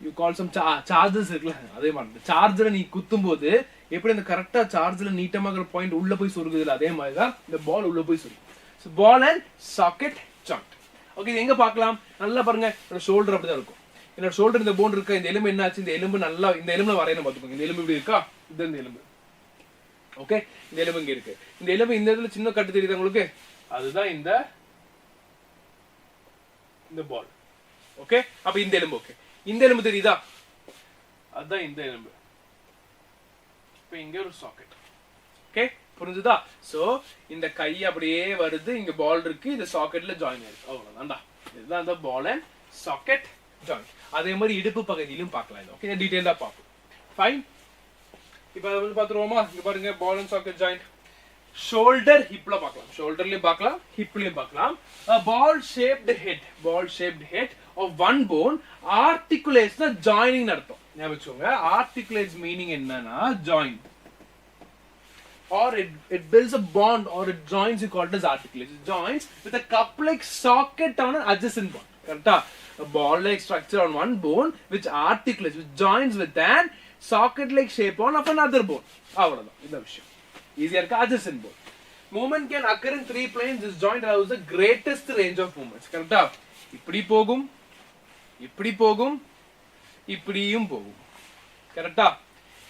You call some charges இருக்குல, அதே மாதிரி சார்ஜரை நீ குத்தும் போது எப்படி அந்த கரெக்டா சார்ஜ்ல நீட்டமாக பாயிண்ட் உள்ள போய் சொருகுதுல, அதே மாதிரி தான் இந்த பால் உள்ள போய் சொருகும். So ball and socket joint. Okay, இது எங்க பார்க்கலாம்? நல்லா பாருங்க. என்னோட ஷோல்டர் அப்படிதான் இருக்கும். என்னோட ஷோல்டர் இந்த போன் இருக்கா, இந்த எலும்பு என்னாச்சு? இந்த எலும்பு நல்லா இந்த எலும்புல வரையணும் பார்த்துக்கோங்க. இந்த எலும்பு இப்படி இருக்கா? இது இந்த எலும்பு. ஓகே, இந்த எலும்பு இங்க இருக்கு. இந்த எலும்பு இந்த இடத்துல சின்ன கட்டு தெரியுது உங்களுக்கு? அதுதான் இந்த பால். ஓகே, அப்ப இந்த எலும்பு. ஓகே, இந்த எலும்பு தெரியுதா? அதுதான் இந்த எலும்பு. இப்ப இங்க ஒரு சாக்கெட். ஓகே, புரிஞ்சுதா? சோ இந்த கை அப்படியே வருது, இங்க பால் இருக்கு, இந்த சாக்கெட்ல ஜாயின் ஆயிருக்கு. அவ்வளவுதான்டா. இதுதான் அந்த பால் அண்ட் சாக்கெட் ஜாயின். அதே மாதிரி இடுப்பு பகுதியிலும் பார்க்கலாம் இது. ஓகே, டீடைலா பார்ப்போம். ஃபைன். இப்ப அதை வந்து பாத்துருவோமா? இங்க பாருங்க ball and socket joint. Shoulder ஹிப்ல பார்க்கலாம். ஷோல்டர்லயும் பார்க்கலாம், ஹிப்லயும் பார்க்கலாம். A ball shaped head of one bone articulates the joining அர்த்தம். ஞாபகம் வச்சுக்கோங்க. articulates meaning என்னன்னா join. Or it builds a bond or it joins, you call it as articulates. It joins with a cup-like socket on an adjacent bone. Correct? A ball-like structure on one bone which articulates, which joins with an socket-like shape on of another bone. அவ்வளவுதான் இந்த விஷயம். Easier ka adjacent bone. Movement can occur in 3 planes. This joint allows the greatest range of movements. Correct? இப்படி போகும், இப்படி போகும், இப்படியும் போகும். கரெக்டா?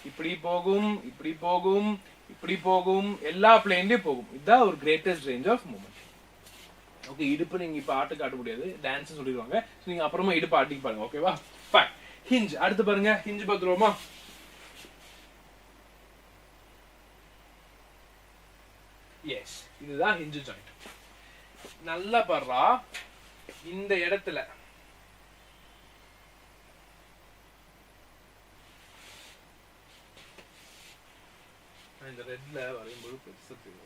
இப்படி போகும், இப்படி போகும், இப்படி போகும், எல்லா பிளேன்லயும் போகும். இதுதான் ஒரு greatest range of movement. Okay, இடுப்பு நீங்க இப்ப ஆட்டு காட்ட முடியாது, டான்ஸ் சொல்லிடுவாங்க. நீங்க அப்புறமா இடுப்பு ஆட்டிக்கு பாருங்க. ஓகேவா? ஃபைன். ஹிஞ்ச் அடுத்து பாருங்க. ஹிஞ்ச் பாத்துருவோமா? எஸ், இதுதான் ஹிஞ்ச் ஜாயிண்ட். நல்லா பாருடா. இந்த இடத்துல இந்த ரெட்ல வரையும்போது பெருசா தெரியும்.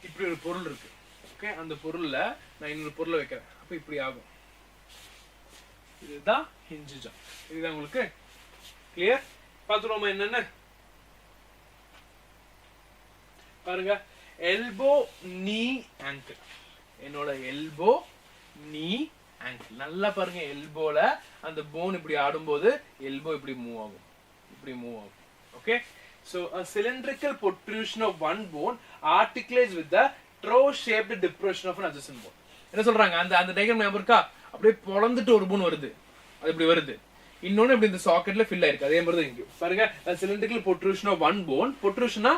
இப்படி ஒரு பொருள் இருக்கு. ஓகே, அந்த பொருள்ல நான் இன்னொரு பொருளை வைக்கிறேன். அப்ப இப்படி ஆகும். இதுதான் ஹிஞ்ச் ஜாயிண்ட். இதுதான் உங்களுக்கு கிளியர்? பாத்துருவோமா என்னன்னு பாருங்க. எல்போ, நீ, ஆங்கிள். என்னோட எல்போ, நீ, ஆங்கிள். நல்லா பாருங்க. எல்போல அந்த போன் இப்படி ஆடும்போது எல்போ இப்படி மூவ் ஆகும், இப்படி மூவ் ஆகும். Okay, so a cylindrical protrusion of one bone articulates with the trough shaped depression of an adjacent bone. என்ன சொல்றாங்க? அந்த டயகிராம் ஞாபகம் இருக்கா? அப்படியே பொளந்துட்டு ஒரு போன் வருது, அது இப்படி வருது. இன்னொன்னு இப்படி இந்த சாக்கெட்ல ஃபில் ஆயிருக்கு. அதே மாதிரி தான் இங்க பாருங்க. Cylindrical protrusion of one bone. பொட்ரூஷனா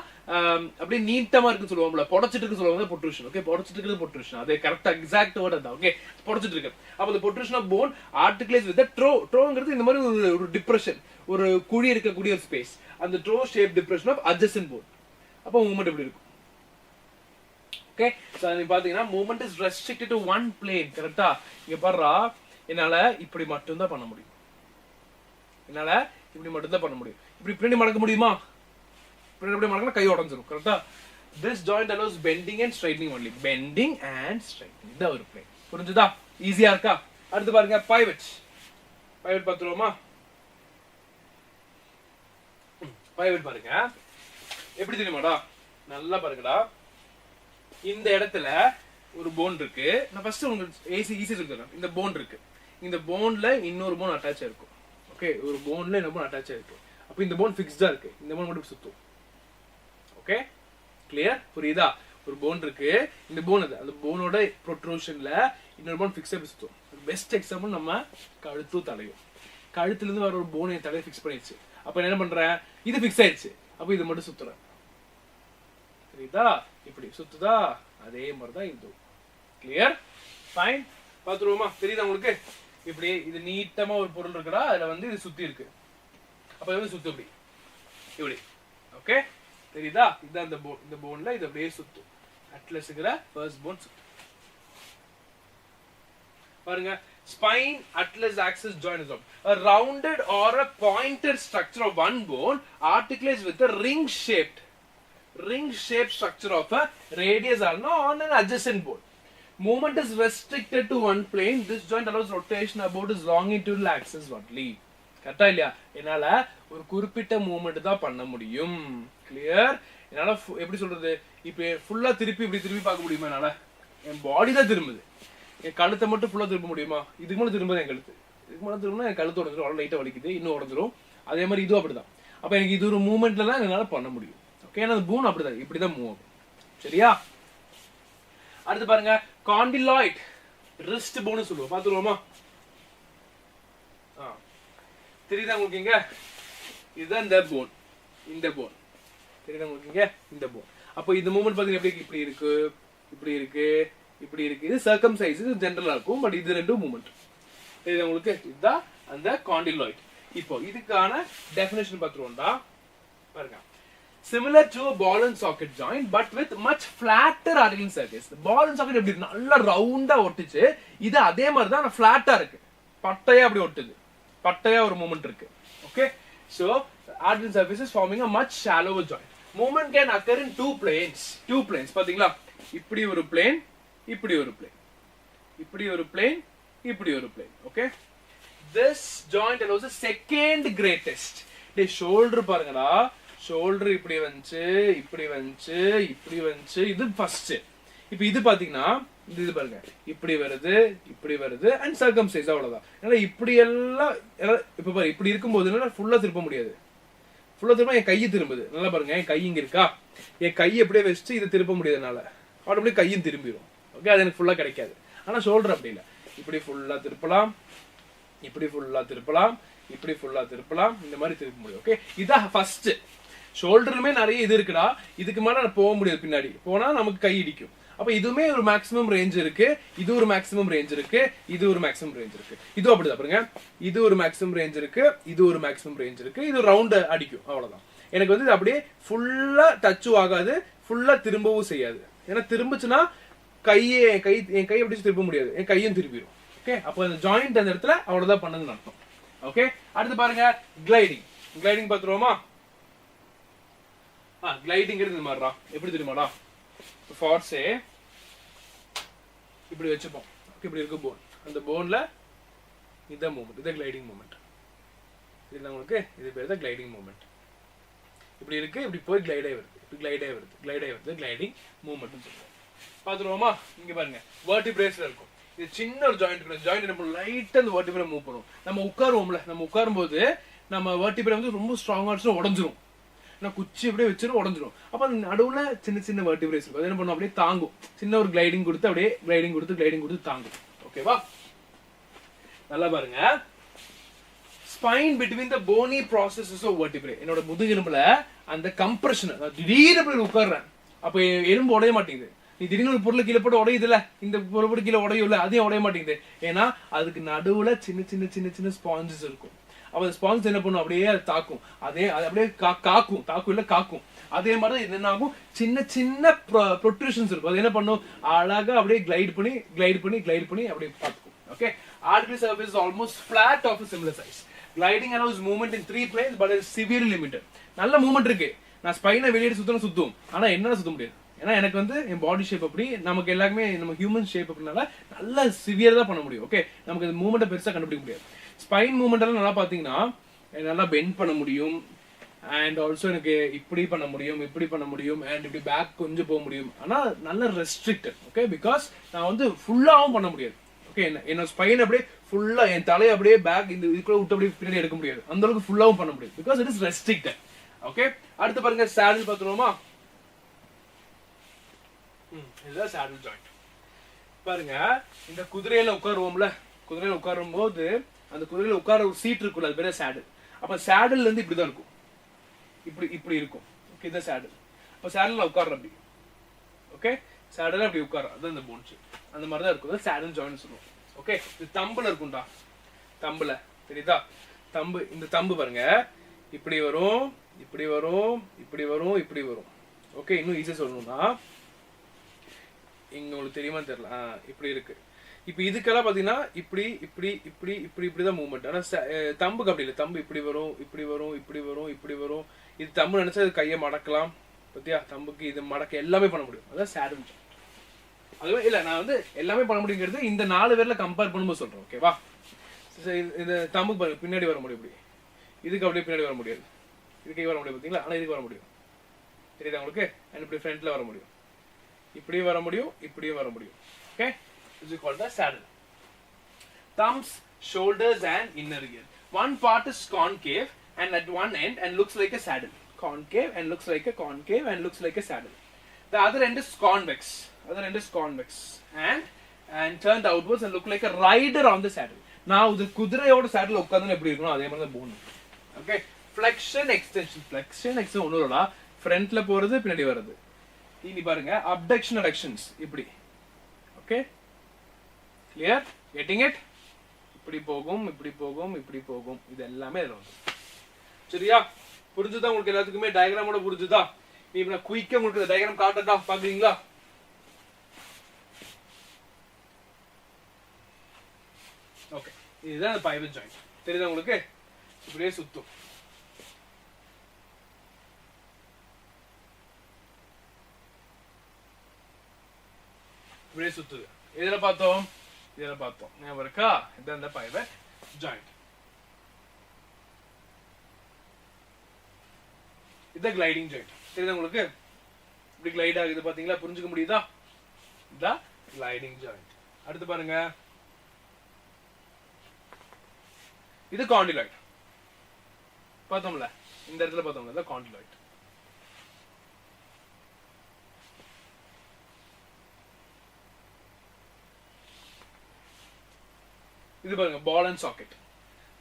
அப்படியே நீட்டமா இருக்குன்னு சொல்லுவாங்கல, புடைச்சிட்டு இருக்கு சொல்லுவாங்க பொட்ரூஷன். ஓகே, புடைச்சிட்டு இருக்கு பொட்ரூஷன். அதே கரெக்டா எக்ஸாக்ட் வேர்ட் அதான். ஓகே, புடைச்சிட்டு இருக்கு. அப்ப இந்த protrusion of bone articulates with trough. ட்ரோங்கிறது இந்த மாதிரி ஒரு டிப்ரெஷன், ஒரு குழி இருக்கக்கூடிய ஒரு ஸ்பேஸ். அந்த trough shape depression of adjacent bone. அப்ப மூவ்மெண்ட் எப்படி இருக்கும்? ஓகே, சோ நீங்க பாத்தீங்கன்னா movement is restricted to one plane. கரெக்ட்டா? இங்க பாருடா, என்னால இப்படி மட்டும் தான் பண்ண முடியும். என்னால இப்படி மட்டும் தான் பண்ண முடியும். இப்படி பின்னாடி மடக்க முடியுமா? பின்னாடி மடக்கினா கை உடைஞ்சிரும். கரெக்ட்டா? This joint allows bending and straightening only. Bending and straightening. இது ஒரு பிளேன். புரிஞ்சுதா? ஈஸியா இருக்கா? அடுத்து பாருங்க pivot. pivot பாத்துருவோமா? pivot பாருங்க. எப்படி தெரியுமாடா? நல்லா பாருங்கடா. இந்த இடத்துல ஒரு போன் இருக்கு. நான் ஃபர்ஸ்ட் உங்களுக்கு ஈஸி சொல்றேன். இந்த போன் இருக்கு. இந்த போன்ல இன்னொரு போன் அட்டாச் ஆயிருக்கும். ஓகே, ஒரு போன்ல இன்னொரு போன் அட்டாச் ஆயிருக்கு. அப்ப இந்த போன் ஃபிக்ஸ்டா இருக்கு. இந்த போன் மட்டும் சுத்தும். Okay, clear? புரியுதா? ஒரு போன் இருக்கு. இந்த போன் அது அந்த போனோட ப்ரொட்ரூஷன்ல இன்னொரு போன் ஃபிக்ஸா சுத்தும். பெஸ்ட் எக்ஸாம்பிள் நம்ம கழுத்து தலையும். கழுத்துல இருந்து வர ஒரு போனை தலையை ஃபிக்ஸ் பண்ணிடுச்சு. அப்ப என்ன பண்றேன்? இது ஃபிக்ஸ் ஆயிடுச்சு. அப்ப இது மட்டும் சுத்துறேன். புரியுதா? இப்படி சுத்துதா? அதே மாதிரிதான் இது. கிளியர்? ஃபைன். பாத்துருவோமா? தெரியுதா உங்களுக்கு? இப்படி இது நீட்டமா ஒரு பொருள் இருக்குடா, அதுல வந்து இது சுத்தி இருக்கு. அப்ப இது சுத்து இப்படி இப்படி. ஓகே, தெரியுதா? இதுதான் இந்த போன். இந்த போன்ல இது அப்படியே சுத்தும். அட்லஸ்ங்கிற ஃபர்ஸ்ட் போன் சுத்தும். பாருங்க, Spine atlas axis joint is a rounded or a pointed structure of one bone articulates with a ring-shaped structure of a radius ulna on an adjacent bone. Movement is restricted to one plane. This joint allows rotation about its longitudinal axis only. கரெக்டா இல்லையா? என்னால ஒரு குறிப்பிட்ட movement தான் பண்ண முடியும். Clear? என்னால எப்படி சொல்றது? இப்போ ஃபுல்லா திருப்பி இப்படி திருப்பி பார்க்க முடியுமா என்னால? என் பாடி தான் திரும்புது. என் கழுத்தை மட்டும் ஃபுல்லா திருப்ப முடியுமா? இதுக்கு மேல திரும்புது என் கழுத்து. இதுக்கு மேல திரும்பினா என் கழுத்து உடஞ்சிரும், அவ்வளோ லைட்டா வலிக்குது, இன்னும் உடஞ்சிரும். அதே மாதிரி இதுவும் அப்படிதான். அப்ப எனக்கு இது ஒரு மூவ்மெண்ட்ல தான் என்னால பண்ண முடியும். ஓகே, ஏன்னா அந்த பூன் அப்படிதான் இப்படிதான் மூவ் ஆகும். சரியா? அடுத்து பாருங்க, காண்டிலாய்ட் ரிஸ்ட் போன் சொல்லுவோம். பாத்துருவோமா? தெரியுதா உங்களுக்கு? இங்க இதுதான் இந்த போன், இந்த போன் தெரியுதா உங்களுக்கு? இங்க இந்த போன். அப்போ இந்த மூவ்மெண்ட் பாத்தீங்கன்னா எப்படி இப்படி இருக்கு, இப்படி இருக்கு, இப்படி இருக்கு. இது சர்க்கம்சைஸ், இது ஜெனரலா இருக்கும். பட் இது ரெண்டும் மூவ்மெண்ட் தெரியுதா உங்களுக்கு? இதுதான் அந்த காண்டிலாய்ட். இப்போ இதுக்கான டெஃபினேஷன் பார்த்துருவோம்டா. பாருங்க, similar to a ball and socket joint but with much flatter articulating surface. The ball and socket எப்படி நல்லா ரவுண்டா ஒட்டிச்சு, இது அதே மாதிரி தான் ஃபிளாட்டா இருக்கு, பட்டையா அப்படி ஒட்டுது, பட்டையா ஒரு மூவ்மெண்ட் இருக்கு. Okay, so articulating surface is forming a much shallower joint. Movement can occur in two planes. பாத்தீங்களா? இப்படி ஒரு plane, இப்படி ஒரு plane, இப்படி ஒரு plane, இப்படி ஒரு plane. Okay, this joint allows the second greatest. The shoulder பாருங்கடா, ஷோல்டர் இப்படி வந்துச்சு, இப்படி வந்துச்சு, இப்படி வந்துச்சு, இது ஃபர்ஸ்ட். இப்போ இது பாத்தீங்கன்னா இது பாருங்க, இப்படி வருது, இப்படி வருது, அண்ட் சர்க்கம்சைஸ், அவ்வளவுதான். ஏன்னா இப்படி எல்லாம் இப்ப பாரு, இப்படி இருக்கும்போது என்னால ஃபுல்லா திருப்ப முடியாது. ஃபுல்லா திரும்ப என் கையை திரும்புது. நல்லா பாருங்க, என் கை இங்க இருக்கா, என் கையை அப்படியே வச்சுட்டு இதை திருப்ப முடியாதுனால அப்படியே கையும் திரும்பிடும். ஓகே, அது எனக்கு ஃபுல்லா கிடைக்காது. ஆனா ஷோல்டர் அப்படி இல்லை, இப்படி ஃபுல்லா திருப்பலாம், இப்படி ஃபுல்லா திருப்பலாம், இப்படி ஃபுல்லா திருப்பலாம், இந்த மாதிரி திருப்ப முடியும். ஓகே, இதான் ஃபர்ஸ்ட். ஷோல்டருமே நிறைய இது இருக்குடா, இதுக்கு மேல போக முடியாது, பின்னாடி போனா நமக்கு கை இடிக்கும். அப்ப இதுவுமே ஒரு மேக்ஸிமம் ரேஞ்ச் இருக்கு, இது ஒரு மேக்ஸிமம் ரேஞ்ச் இருக்கு, இது ஒரு மேக்ஸிமம் ரேஞ்ச் இருக்கு. இது அப்படிதான் பாருங்க, இது ஒரு மேக்ஸிமம் ரேஞ்ச் இருக்கு, இது ஒரு மேக்ஸிமம் ரேஞ்ச் இருக்கு, இது ரவுண்ட் அடிக்கும், அவ்வளவுதான். எனக்கு வந்து இது அப்படியே ஃபுல்லா டச்சும் ஆகாது, ஃபுல்லா திரும்பவும் செய்யாது. ஏன்னா திரும்பிச்சுன்னா என் கை எப்படி திருப்ப முடியாது, என் கையும் திரும்பிடும். ஓகே, அப்போ அந்த ஜாயிண்ட் அந்த இடத்துல அவ்வளவுதான் பண்ணதுன்னு அர்த்தம். ஓகே, அடுத்து பாருங்க, கிளைடிங் பாத்துருவோமா? கிளைடிங் இந்த மாதிரிடா, எப்படி தெரியுமாடா? ஃபார்ஸே இப்படி வச்சுப்போம். இப்படி இருக்கு போன், அந்த போன்ல இதான் மூவ்மெண்ட், இதான் கிளைடிங் மூவ்மெண்ட். இதுல உங்களுக்கு இது பேர் தான் கிளைடிங் மூவ்மெண்ட். இப்படி இருக்கு, இப்படி போய் கிளைடே வருது, இப்படி கிளைடே வருது, கிளைடிங் மூவ்மெண்ட் சொல்லுவோம். பாத்துருவோமா? இங்க பாருங்க, வெர்டிபிரேஸ்ல இருக்கும். இது சின்ன ஒரு ஜாயிண்ட் நம்ம லைட்டா அந்த வெர்டிபிரே மூவ் பண்ணுவோம். நம்ம உட்காருவோம்ல, நம்ம உட்காரும் போது நம்ம வெர்டிபிரே வந்து ரொம்ப ஸ்ட்ராங்கா இருந்துச்சுன்னா உடஞ்சிரும். குச்சி அப்படியே வச்சிரும், உடஞ்சிரும். அப்ப அந்த நடுவுல சின்ன சின்ன வெர்டிபிரேஸ் இருக்கும், அது என்ன பண்ணும், அப்படியே தாங்கும். சின்ன ஒரு கிளைடிங் கொடுத்து அப்படியே கிளைடிங் கொடுத்து தாங்கும். ஓகேவா? நல்லா பாருங்க, spine between the bony processes of vertebrae. என்னோட முதுகெலும்புல அந்த கம்ப்ரஷன், திடீர்னு அப்படி உட்கார்றேன், அப்ப எலும்பு உடைய மாட்டேங்குது. நீ திடீர்னு ஒரு பொருளை கீழே போட்டு உடையுதுல, இந்த பொருள் கீழே உடையும்ல, அதையும் உடைய மாட்டேங்குது. ஏன்னா அதுக்கு நடுவுல சின்ன சின்ன சின்ன சின்ன ஸ்பாஞ்சஸ் இருக்கும். அப்ப ஸ்பான்ஸ் என்ன பண்ணும், அப்படியே தாக்கும், அப்படியே காக்கும். அதே மாதிரி இது என்ன ஆகும், சின்ன சின்ன ப்ரொட்ரூஷன்ஸ் இருக்கும், அது என்ன பண்ணும், அழகா அப்படியே கிளைட் பண்ணி அப்படியே பார்த்துக்கும். Okay, articular surface is almost flat of a similar size. Gliding allows movement in 3 planes but is severely limited. நல்ல மூவ்மெண்ட் இருக்கு, நான் ஸ்பைனை வெளியே சுத்தும், ஆனா என்னால சுத்த முடியாது. ஏன்னா எனக்கு வந்து என் பாடி ஷேப் அப்படி, நமக்கு எல்லாருமே நம்ம ஹியூமன் ஷேப் அப்படினால நல்லா சிவியர் தான் பண்ண முடியும். ஓகே, நமக்கு இந்த மூவ்மெண்ட்டை பெருசா கண்டுபிடிக்க முடியாது. ஸ்பைன் மூவ்மெண்ட் எல்லாம் நல்லா பாத்தீங்கன்னா நல்லா பெண்ட் பண்ண முடியும், அண்ட் ஆல்சோ எனக்கு இப்படி பண்ண முடியும், அண்ட் இப்படி பேக் கொஞ்சம் போக முடியும். ஆனா நல்ல ரெஸ்ட்ரிக்டட். ஓகே, பிகாஸ் நான் வந்து ஃபுல்லாவும் பண்ண முடியாது. ஓகே, என்னோட ஸ்பைன் அப்படியே ஃபுல்லா, என் தலையை அப்படியே பேக் இந்த இதுக்குள்ள விட்டு அப்படியே பின்னாடி எடுக்க முடியாது, அந்த அளவுக்கு ஃபுல்லாவும் பண்ண முடியாது, because it is restricted. Okay, அடுத்து பாருங்க, சாடில் பாத்துருவோமா? இதுதான் சாடில் ஜாயிண்ட். பாருங்க, இந்த குதிரையில உட்காரும் போது அந்த குதிரையில உட்கார ஒரு சீட் இருக்குல்ல, அது பேரு சேடல். அப்ப சேடல்ல இருந்து இப்படிதான் இருக்கும், இப்படி இருக்கும். ஓகே, இதான் சேடல். அப்ப சேடல்ல உட்கார்ற அப்படி. ஓகே, சேடல்ல அப்படி உட்கார, அதான் இந்த போன்ஸ் அந்த மாதிரி தான் இருக்கும், சேடல் ஜாயிண்ட் சொல்லுவோம். ஓகே, இது தம்புல இருக்கும்டா, தம்புல தெரியுதா? இந்த தம்பு பாருங்க, இப்படி வரும். ஓகே, இன்னும் ஈஸியா சொல்லணும்னா, இங்க உங்களுக்கு தெரியுமா தெரியல, இப்படி இருக்கு. இப்போ இதுக்கெல்லாம் பாத்தீங்கன்னா இப்படி இப்படி இப்படி இப்படி இப்படிதான் மூவ்மெண்ட். ஆனா தம்புக்கு அப்படி இல்லை. தம்பு இப்படி வரும், இப்படி வரும், இப்படி வரும், இப்படி வரும். இது தம்பு நினைச்சா இது கையை மடக்கலாம். பத்தியா, தம்புக்கு இது மடக்க எல்லாமே பண்ண முடியும். அதான் சேடல் ஜாயிண்ட். அதுவே இல்ல, நான் வந்து எல்லாமே பண்ண முடியுங்கிறது இந்த 4 பேர்ல கம்பேர் பண்ணும்போது சொல்றேன். ஓகேவா? இந்த தம்புக்கு பாருங்க பின்னாடி வர முடியும். இப்படி இதுக்கு அப்படியே பின்னாடி வர முடியாது. இதுக்கு வர முடியும் பாத்தீங்களா? ஆனா இதுக்கு வர முடியும். தெரியுதா உங்களுக்கு? அண்ட் இப்படி ஃப்ரண்ட்ல வர முடியும், இப்படியும் வர முடியும், இப்படியும் வர முடியும். Okay, this is called the saddle. Thumbs, shoulders and inner ear. One part is concave and at one end and looks like a saddle. Concave and looks like a concave and looks like a saddle. The other end is convex. Other end is convex and turned outwards and look like a rider on the saddle. Now the குதிரையோட saddle உட்கார்ந்தா எப்படி இருக்கும் அதே மாதிரி தான் bone. Okay, flexion extension. Flexion extension ஒண்ணுலடா ஃப்ரண்ட்ல போறது பின்னாடி வருது. இனி பாருங்க abduction adductions இப்படி. Okay, clear? Getting it? இப்படி போகும், இப்படி போகும், இப்படி போகும். இது எல்லாமே இதுல வந்து. சரியா? புரிஞ்சுதா உங்களுக்கு எல்லாத்துக்குமே? டயகிராமோட புரிஞ்சுதா? நீ இப்ப நான் குயிக்கா உங்களுக்கு இந்த டயகிராம் காட்டட்டா? பாக்குறீங்களா? ஓகே, இதுதான் பைவட் ஜாயிண்ட். தெரியுதா உங்களுக்கு? இப்படியே சுத்தும். இப்படியே சுத்துது. இதுல பார்த்தோம், இதுல பார்த்தோம். ஞாபகம் இருக்கா? இதுதான் இந்த பைவட் ஜாயிண்ட். இது கிளைடிங் ஜாயிண்ட். தெரியுதா உங்களுக்கு? இப்படி கிளைட் ஆகுது பாத்தீங்களா? புரிஞ்சுக்க முடியுதா? இதுதான் கிளைடிங் ஜாயிண்ட். அடுத்து பாருங்க, இது காண்டிலாய்ட். பார்த்தோம்ல, இந்த இடத்துல பார்த்தோம்ல, இது காண்டிலாய்ட். இது பாருங்க ball and socket.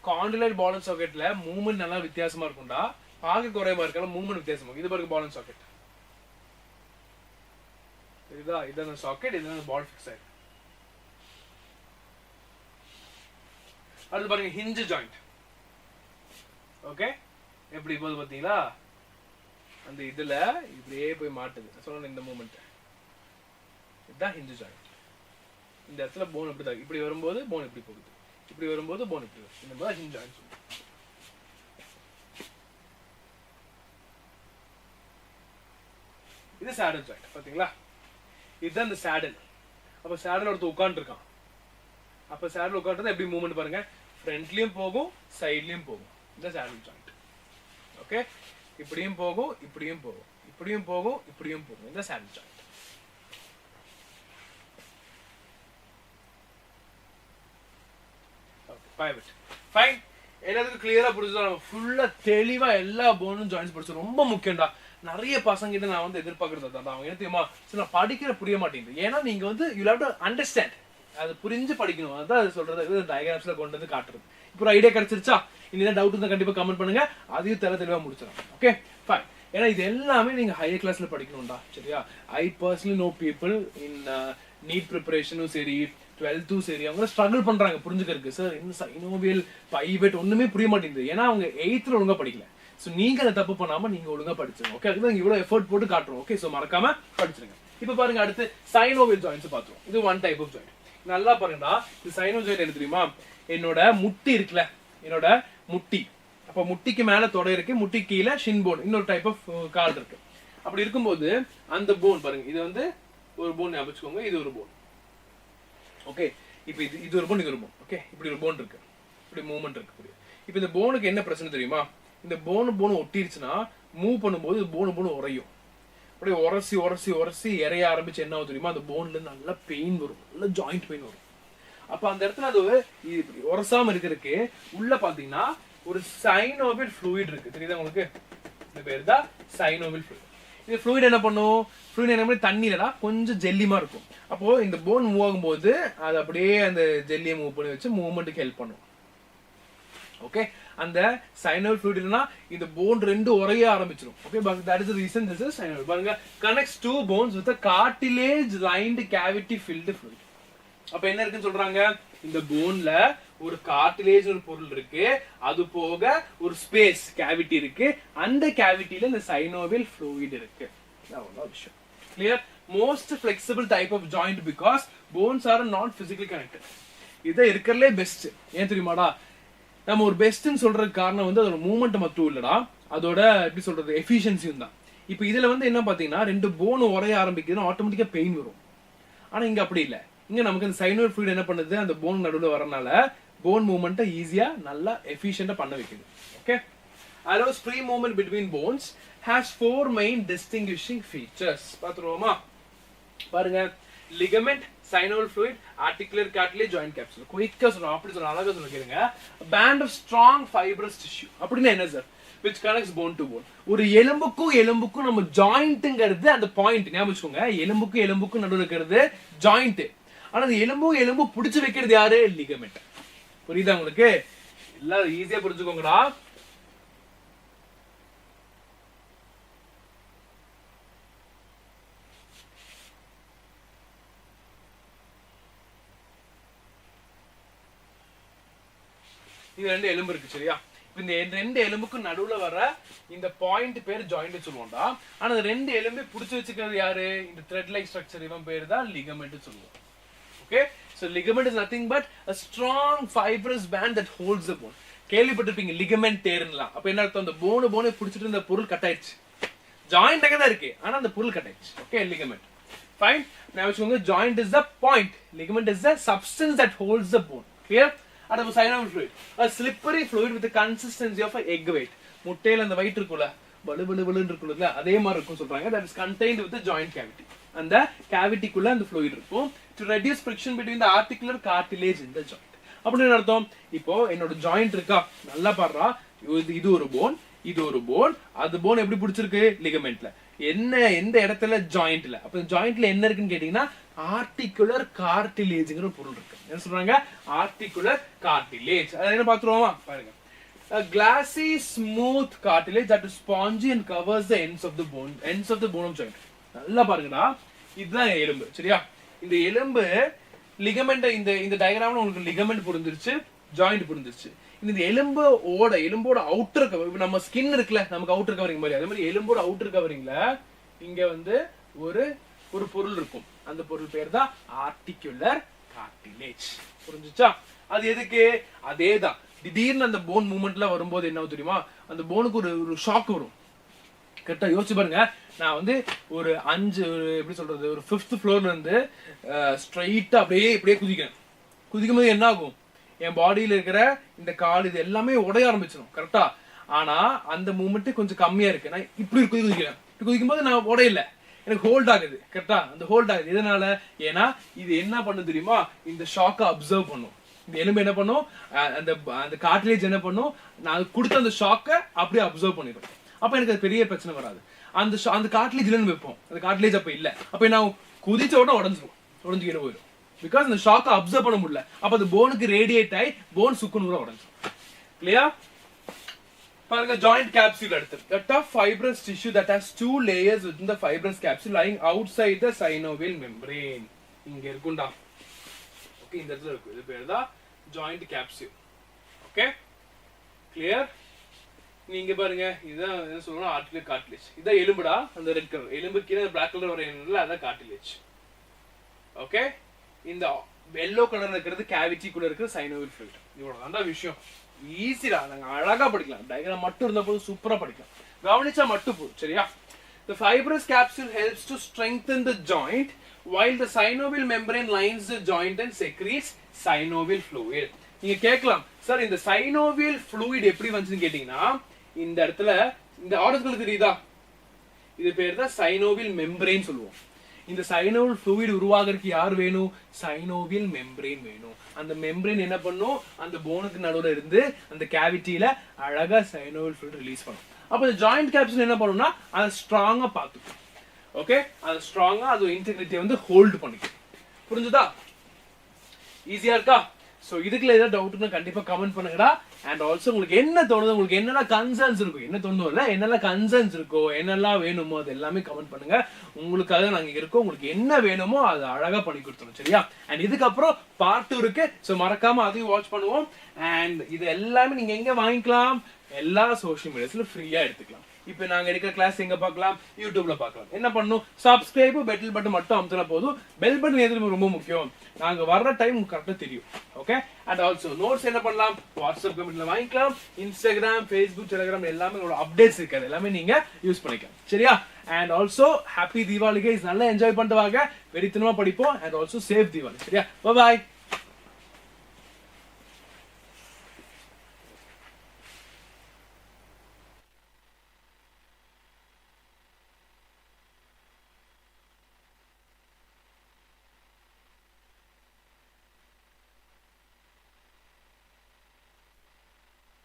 Condyloid ball and சாக்கெட்ல மூவ்மெண்ட் நல்லா வித்தியாசமா இருக்கும்டா. பார்க்க குறையமா இருக்கலாம், மூவ்மெண்ட் வித்தியாசமா இருக்கும். இது பாருங்க பால் அண்ட் சாக்கெட். தெரியுதா? இதான் சாக்கெட், இதுதான் பால் ஃபிக்ஸ் ஆயிருக்கு. அடுத்து பாருங்க ஹிஞ்ச் ஜாயிண்ட். ஓகே, எப்படி போகுது பாத்தீங்களா? அந்த இதுல இப்படியே போய் மாட்டுது. சொன்ன இந்த மூவ்மெண்ட் இதுதான் ஹிஞ்ச் ஜாயிண்ட். இந்த இடத்துல போன் இப்படி தான், இப்படி வரும்போது போன் இப்படி போகுது, இப்படி வரும்போது போன் இப்படி வருது. இந்த மாதிரி ஹிஞ்ச் ஜாயிண்ட். இது சேடல் ஜாயிண்ட். பாத்தீங்களா? இதுதான் இந்த சேடல். அப்ப சேடல் ஒருத்தர் உட்கார்ந்து இருக்கான். அப்ப சேடல் உட்கார்ந்து எப்படி மூவ்மெண்ட் பாருங்க, ஃப்ரண்ட்லயும் போகும், சைட்லயும் போகும். இந்த சேடல் ஜாயிண்ட். ஓகே, இப்படியும் போகும், இப்படியும் போகும், இப்படியும் போகும், இப்படியும் போகும். இந்த saddle joint. Okay, pivot. Fine. எல்லாத்துக்கும் கிளியரா புரிஞ்சுதா? நம்ம ஃபுல்லா தெளிவா எல்லா போனும் ஜாயின்ஸ் படிச்சோம். ரொம்ப முக்கியம்டா. நிறைய பசங்க கிட்ட நான் வந்து எதிர்பார்க்கறது தான். அவங்க என்ன தெரியுமா, சரி நான் படிக்கிற புரிய மாட்டேங்குது. ஏன்னா நீங்க வந்து யூ ஹேவ் டு அண்டர்ஸ்டாண்ட், அது புரிஞ்சு படிக்கணும். அதான் அது சொல்றது, டயகிராம்ஸ்ல கொண்டு வந்து காட்டுறது. இப்போ ஒரு ஐடியா கிடைச்சிருச்சா? இன்னும் டவுட் இருந்தா கண்டிப்பா கமெண்ட் பண்ணுங்க. அதையும் தெளிவா முடிச்சிடலாம். Okay, fine. ஏன்னா இது எல்லாமே நீங்க ஹையர் கிளாஸ்ல படிக்கணும்டா. சரியா? I personally know people in NEET ப்ரிப்பரேஷனும் சரி, 12th சரி, அவங்க ஸ்ட்ரகிள் பண்றாங்க புரிஞ்சுக்கிறதுக்கு. சார் இந்த சைனோவியல் பைவட் ஒண்ணுமே புரிய மாட்டேங்குது. ஏன்னா அவங்க 8th ஒழுங்கா படிக்கல. சோ நீங்க அதை தப்பு பண்ணாம நீங்க ஒழுங்கா படிச்சிருங்க. ஓகே, அதுதான் இவ்வளவு எஃபோர்ட் போட்டு காட்டுறோம். ஓகே, சோ மறக்காம படிச்சிருங்க. இப்ப பாருங்க, அடுத்து சைனோவியல் ஜாயின்ஸ் பார்த்தோம். இது ஒன் டைப் ஆஃப் ஜாயிண்ட். நல்லா பாருங்கடா, இது சைனோ ஜாயிண்ட் என்ன தெரியுமா? என்னோட முட்டி இருக்குல்ல, என்னோட முட்டி, அப்ப முட்டிக்கு மேல தொடை இருக்கு, முட்டி கீழே ஷின் போன், இன்னொரு டைப் ஆஃப் கால் இருக்கு. அப்படி இருக்கும்போது அந்த போன் பாருங்க, இது வந்து ஒரு போன் ஞாபகம், இது ஒரு போன். ஓகே, இப்ப இது ஒரு போன், இது ஒரு போன். ஓகே, இப்படி ஒரு போன் இருக்கு, இப்படி மூவ்மெண்ட் இருக்கு. இப்ப இந்த போனுக்கு என்ன பிரச்சனை தெரியுமா? இந்த போன் ஒட்டிருச்சுன்னா மூவ் பண்ணும்போது போன் உரையும். அப்படியே உரசி உரசி உரசி இறைய ஆரம்பிச்சு என்ன ஆகும் தெரியுமா? அந்த போன்ல நல்லா பெயின் வரும், நல்ல ஜாயிண்ட் பெயின் வரும். அப்ப அந்த இடத்துல அது இப்படி உரசாம இருக்கிறதுக்கு உள்ள பாத்தீங்கன்னா ஒரு சைனோவியல் ஃப்ளூயிட் இருக்கு. தெரியுதா உங்களுக்கு? இந்த பேர் தான் சைனோவியல் ஃப்ளூயிட். இந்த ஃப்ளூயிட் என்ன பண்ணும்? ஃப்ளூயிட் என்ன பண்ணி தண்ணியிலடா கொஞ்சம் ஜெல்லிமா இருக்கும். அப்போ இந்த போன் மூவ் ஆகும்போது அது அப்படியே அந்த ஜெல்லியை மூவ் பண்ணி வச்சு மூவ்மெண்ட்டுக்கு ஹெல்ப் பண்ணும். ஓகே, அந்த சைனோவியல் ஃப்ளூயிட் இல்லனா இந்த போன் ரெண்டு உரைய ஆரம்பிச்சிரும். Okay, but that is the reason this is synovial. பாருங்க, connects two bones with a cartilage lined cavity filled fluid. அப்ப என்ன இருக்குன்னு சொல்றாங்க? இந்த போன்ல ஒரு கார்டிலேஜ் ஒரு பொருள் இருக்கு, அது போக ஒரு ஸ்பேஸ் கேவிட்டி இருக்கு, அந்த கேவிட்டில இந்த சைனோவியல் ஃப்ளூயிட் இருக்கு. அவ்வளவு விஷயம். Clear? most flexible type of joint because bones are not physically connected. இத இருக்கறலே பெஸ்ட். ஏன் தெரியுமாடா? நம்ம ஒரு பெஸ்ட்னு சொல்றதுக்கு காரணம் வந்து அதோட மூவ்மெண்ட் மட்டும் இல்லடா, அதோட எப்படி சொல்றது எஃபிஷியன்சியும் தான். இப்போ இதுல வந்து என்ன பாத்தீங்கன்னா ரெண்டு போன் உடைய ஆரம்பிக்குதுன்னா ஆட்டோமேட்டிக்கா பெயின் வரும். ஆனா இங்க அப்படி இல்ல. இங்க நமக்கு அந்த சைனோவியல் ஃப்ளூயிட் என்ன பண்ணுது, அந்த போன் நடுவுல வரனால போன் மூவ்மெண்ட்டை ஈஸியா நல்லா எஃபிஷியன்ட்டா பண்ண வைக்குது. Okay, allows free movement between bones, has four main distinguishing features. பாத்துருவோமா? பாருங்க, ligament, synovial fluid, articular cartilage, joint capsule. குயிக்கா சொல்றோம், அப்படி சொல்றோம், அழகா சொல்லிருங்க. A band of strong fibrous tissue. அப்படினா என்ன sir? Which connects bone to bone. ஒரு எலும்புக்கும் எலும்புக்கும் நம்ம ஜாயிண்ட்ங்கிறது அந்த பாயிண்ட் ஞாபகம் வச்சுக்கோங்க. எலும்புக்கும் எலும்புக்கும் நடுவுல இருக்கிறது ஜாயிண்ட். ஆனா அந்த எலும்பும் எலும்பு பிடிச்சு வைக்கிறது யாரு? லிகமெண்ட். புரியுதா உங்களுக்கு? எல்லாம் ஈஸியா புரிஞ்சுக்கோங்கடா. இது ரெண்டு எலும்பு இருக்கு சரியா? இந்த ரெண்டு எலும்புக்கு நடுவுல வர இந்த பாயிண்ட் பேர் ஜாயிண்ட் சொல்லுவோம்டா. ஆனா இந்த ரெண்டு எலும்பை புடிச்சு வச்சுக்கிறது யாரு? இந்த த்ரெட் லைக் ஸ்ட்ரக்சர், இவன் பேர் தான் லிகமெண்ட் சொல்லுவோம். Okay, so ligament is nothing but a strong fibrous band that holds the bone. கேள்விப்பட்டிருப்பீங்க லிகமெண்ட் தேர்னலாம். அப்ப என்ன அர்த்தம்? அந்த போனை புடிச்சிட்டு இந்த பொருள் கட் ஆயிடுச்சு. ஜாயிண்ட் அங்க தான் இருக்கு, ஆனா அந்த பொருள் கட் ஆயிடுச்சு. Okay, ligament. ஃபைன். நான் வச்சுக்கோங்க, joint is the point, ligament is the substance that holds the bone. Clear? அது synovial fluid, a slippery fluid with the consistency of an egg white. முட்டையில அந்த white இருக்குல, பலுன்னு இருக்குல, அதே மாதிரி இருக்கும் சொல்றாங்க. That is contained with the joint cavity. அந்த கேவிட்டிக்குள்ள அந்த fluid இருக்கும் to reduce friction between the articular cartilage in the joint. அப்படின்னு அர்த்தம். இப்போ என்னோட ஜாயிண்ட் இருக்கா, நல்லா பாருடா. இது ஒரு போன், இது ஒரு போன். அது போன் எப்படி பிடிச்சிருக்கு? லிகமெண்ட்ல. எந்த இடத்துல? ஜாயிண்ட்ல. அப்ப ஜாயிண்ட்ல என்ன இருக்குன்னு கேட்டீங்கன்னா ஆர்டிகுலர் கார்டிலேஜ்ங்கிற பொருள் இருக்கு. என்ன சொல்றாங்க? Articular cartilage. அது என்ன பாத்துருவோமா? பாருங்க. A glassy smooth cartilage that is spongy and covers the ends of the bone of joint. நல்லா பாருங்கடா, இதுதான் எலும்பு சரியா? இந்த எலும்பு லிகமெண்ட், இந்த டயகிராம்ல உங்களுக்கு லிகமெண்ட் புரிஞ்சிருச்சு, ஜாயிண்ட் புரிஞ்சிருச்சு. இந்த எலும்போட அவுட்டர் கவர், நம்ம ஸ்கின் இருக்குல்ல, நமக்கு அவுட்டர் கவரிங் மாதிரி, அதே மாதிரி எலும்போட அவுட்டர் கவரிங்ல இங்க வந்து ஒரு பொருள் இருக்கும். அந்த பொருள் பேர் தான் ஆர்டிகுலர் கார்டிலேஜ். புரிஞ்சுச்சா? அது எதுக்கு? அதேதான். திடீர்னு அந்த போன் மூவ்மெண்ட்ல வரும்போது என்ன தெரியுமா, அந்த போனுக்கு ஒரு ஷாக் வரும். கரெக்டா யோசிச்சு பாருங்க. நான் வந்து ஒரு எப்படி சொல்றது, ஒரு 5th ஃப்ளோர்ல இருந்து ஸ்ட்ரைட்டா அப்படியே குதிக்கும் போது என்ன ஆகும்? என் பாடியில இருக்கிற இந்த கால் இது எல்லாமே உடைய ஆரம்பிச்சிடும். கரெக்டா? ஆனா அந்த மூவ்மெண்ட் கொஞ்சம் கம்மியா இருக்கு. நான் இப்படி குதிக்கிறேன். குதிக்கும் போது நான் உடையில, எனக்கு ஹோல்ட் ஆகுது. கரெக்டா? அந்த ஹோல்ட் ஆகுது எதனால? ஏன்னா இது என்ன பண்ணு தெரியுமா, இந்த ஷாக்கை அப்சர்வ் பண்ணும். இந்த எலும்பு என்ன பண்ணும், அந்த கார்டிலேஜ் என்ன பண்ணும், நான் கொடுத்த அந்த ஷாக்கை அப்படியே அப்சர்வ் பண்ணிடும். அப்ப எனக்கு அது பெரிய பிரச்சனை வராது. அந்த கார்டிலேஜ் இல்லைன்னு வைப்போம், அந்த கார்டிலேஜ் அப்ப இல்ல, அப்ப நான் குதிச்ச உடனே உடஞ்சு கீழே போயிடும். பிகாஸ் அந்த ஷாக்கை அப்சர்வ் பண்ண முடியல. அப்ப அது போனுக்கு ரேடியேட் ஆகி போன் சுக்குன்னு உடஞ்சிடும். கிளியர்? பாருங்க, ஜாயிண்ட் கேப்சூல் எடுத்து a tough fibrous tissue that has 2 layers within the fibrous capsule lying outside the synovial membrane. இங்க இருக்குண்டா. ஓகே, இந்த இடத்துல இருக்கு. இது பேர் தான் ஜாயிண்ட் கேப்சூல். Okay, clear? நீங்க பாருங்க, இதுதான் என்ன சொல்றோம், ஆர்டிகுலர் கார்டிலேஜ். இதான் எலும்புடா, அந்த ரெட் கலர் எலும்பு கீழே பிளாக் கலர் வரையல, அதான் கார்டிலேஜ். ஓகே, இந்த எல்லோ கலர்ல இருக்கிறது கேவிட்டிக்குள்ள இருக்கிற synovial fluid. இவ்வளவுதான்டா விஷயம். ஈஸிடா, நாங்க அழகா படிக்கலாம். டயகிராம் மட்டும் இருந்த போது சூப்பரா படிக்கலாம். கவனிச்சா மட்டும் போதும் சரியா? The fibrous capsule helps to strengthen the joint while the synovial membrane lines the joint and secretes synovial fluid. நீங்க கேட்கலாம், சார் இந்த synovial fluid எப்படி வந்துச்சுன்னு கேட்டீங்கன்னா, இந்த இடத்துல இந்த ஆர்டர்கள் தெரியுதா, இது பேர் தான் synovial membrane சொல்லுவோம். இந்த synovial fluid உருவாகிறதுக்கு யார் வேணும்? synovial membrane வேணும். அந்த membrane என்ன பண்ணும், அந்த போனுக்கு நடுவுல இருந்து அந்த கேவிட்டியில அழகா synovial fluid ரிலீஸ் பண்ணும். அப்ப இந்த ஜாயிண்ட் கேப்சூல் என்ன பண்ணும்னா, அதை ஸ்ட்ராங்கா பார்த்துக்கும். ஓகே, அது ஸ்ட்ராங்கா அது இன்டெகிரிட்டியை வந்து ஹோல்ட் பண்ணிக்கும். புரிஞ்சுதா? ஈஸியா இருக்கா? சோ இதுக்குள்ள ஏதாவது டவுட்னா கண்டிப்பா கமெண்ட் பண்ணுங்கடா. அண்ட் ஆல்சோ உங்களுக்கு என்ன தோணுது, உங்களுக்கு என்னெல்லாம் கன்சர்ன்ஸ் இருக்கும், என்ன தோணுதோ இல்ல, என்னெல்லாம் கன்சர்ன்ஸ் இருக்கோ, என்னெல்லாம் வேணுமோ அது எல்லாமே கமெண்ட் பண்ணுங்க. உங்களுக்காக நாங்க இருக்கோம். உங்களுக்கு என்ன வேணுமோ அதை அழகா பண்ணி கொடுத்துரும் சரியா? அண்ட் இதுக்கப்புறம் Part 2 இருக்கு. சோ மறக்காம அதையும் வாட்ச் பண்ணுவோம். அண்ட் இது எல்லாமே நீங்க எங்க வாங்கிக்கலாம்? எல்லா சோஷியல் மீடியாஸ்ல ஃப்ரீயா எடுத்துக்கலாம். இப்போ நாங்க எடுக்கிற கிளாஸ் எங்க பார்க்கலாம்? யூடியூப்ல பார்க்கலாம். என்ன பண்ணணும்? சப்ஸ்கிரைப் பெல் பட்டன் மட்டும் அமுத்தினா போதும். பெல் பட்டன் எதுக்கு ரொம்ப முக்கியம்? நாங்க வர்ற டைம் கரெக்டா தெரியும். ஓகே? அண்ட் ஆல்சோ நோட்ஸ் என்ன பண்ணலாம்? வாட்ஸ்அப் கமெண்ட்ல வாங்கிக்கலாம். இன்ஸ்டாகிராம், ஃபேஸ்புக், டெலிகிராம் எல்லாமே உங்களோட அப்டேட்ஸ் இருக்காது. எல்லாமே நீங்க யூஸ் பண்ணிக்கலாம். சரியா? And also happy Deepavali guys. நல்லா என்ஜாய் பண்ணிட்டு வாங்க. வெறித்தனமா படிப்போம். And also safe Deepavali. சரியா? பை பாய்.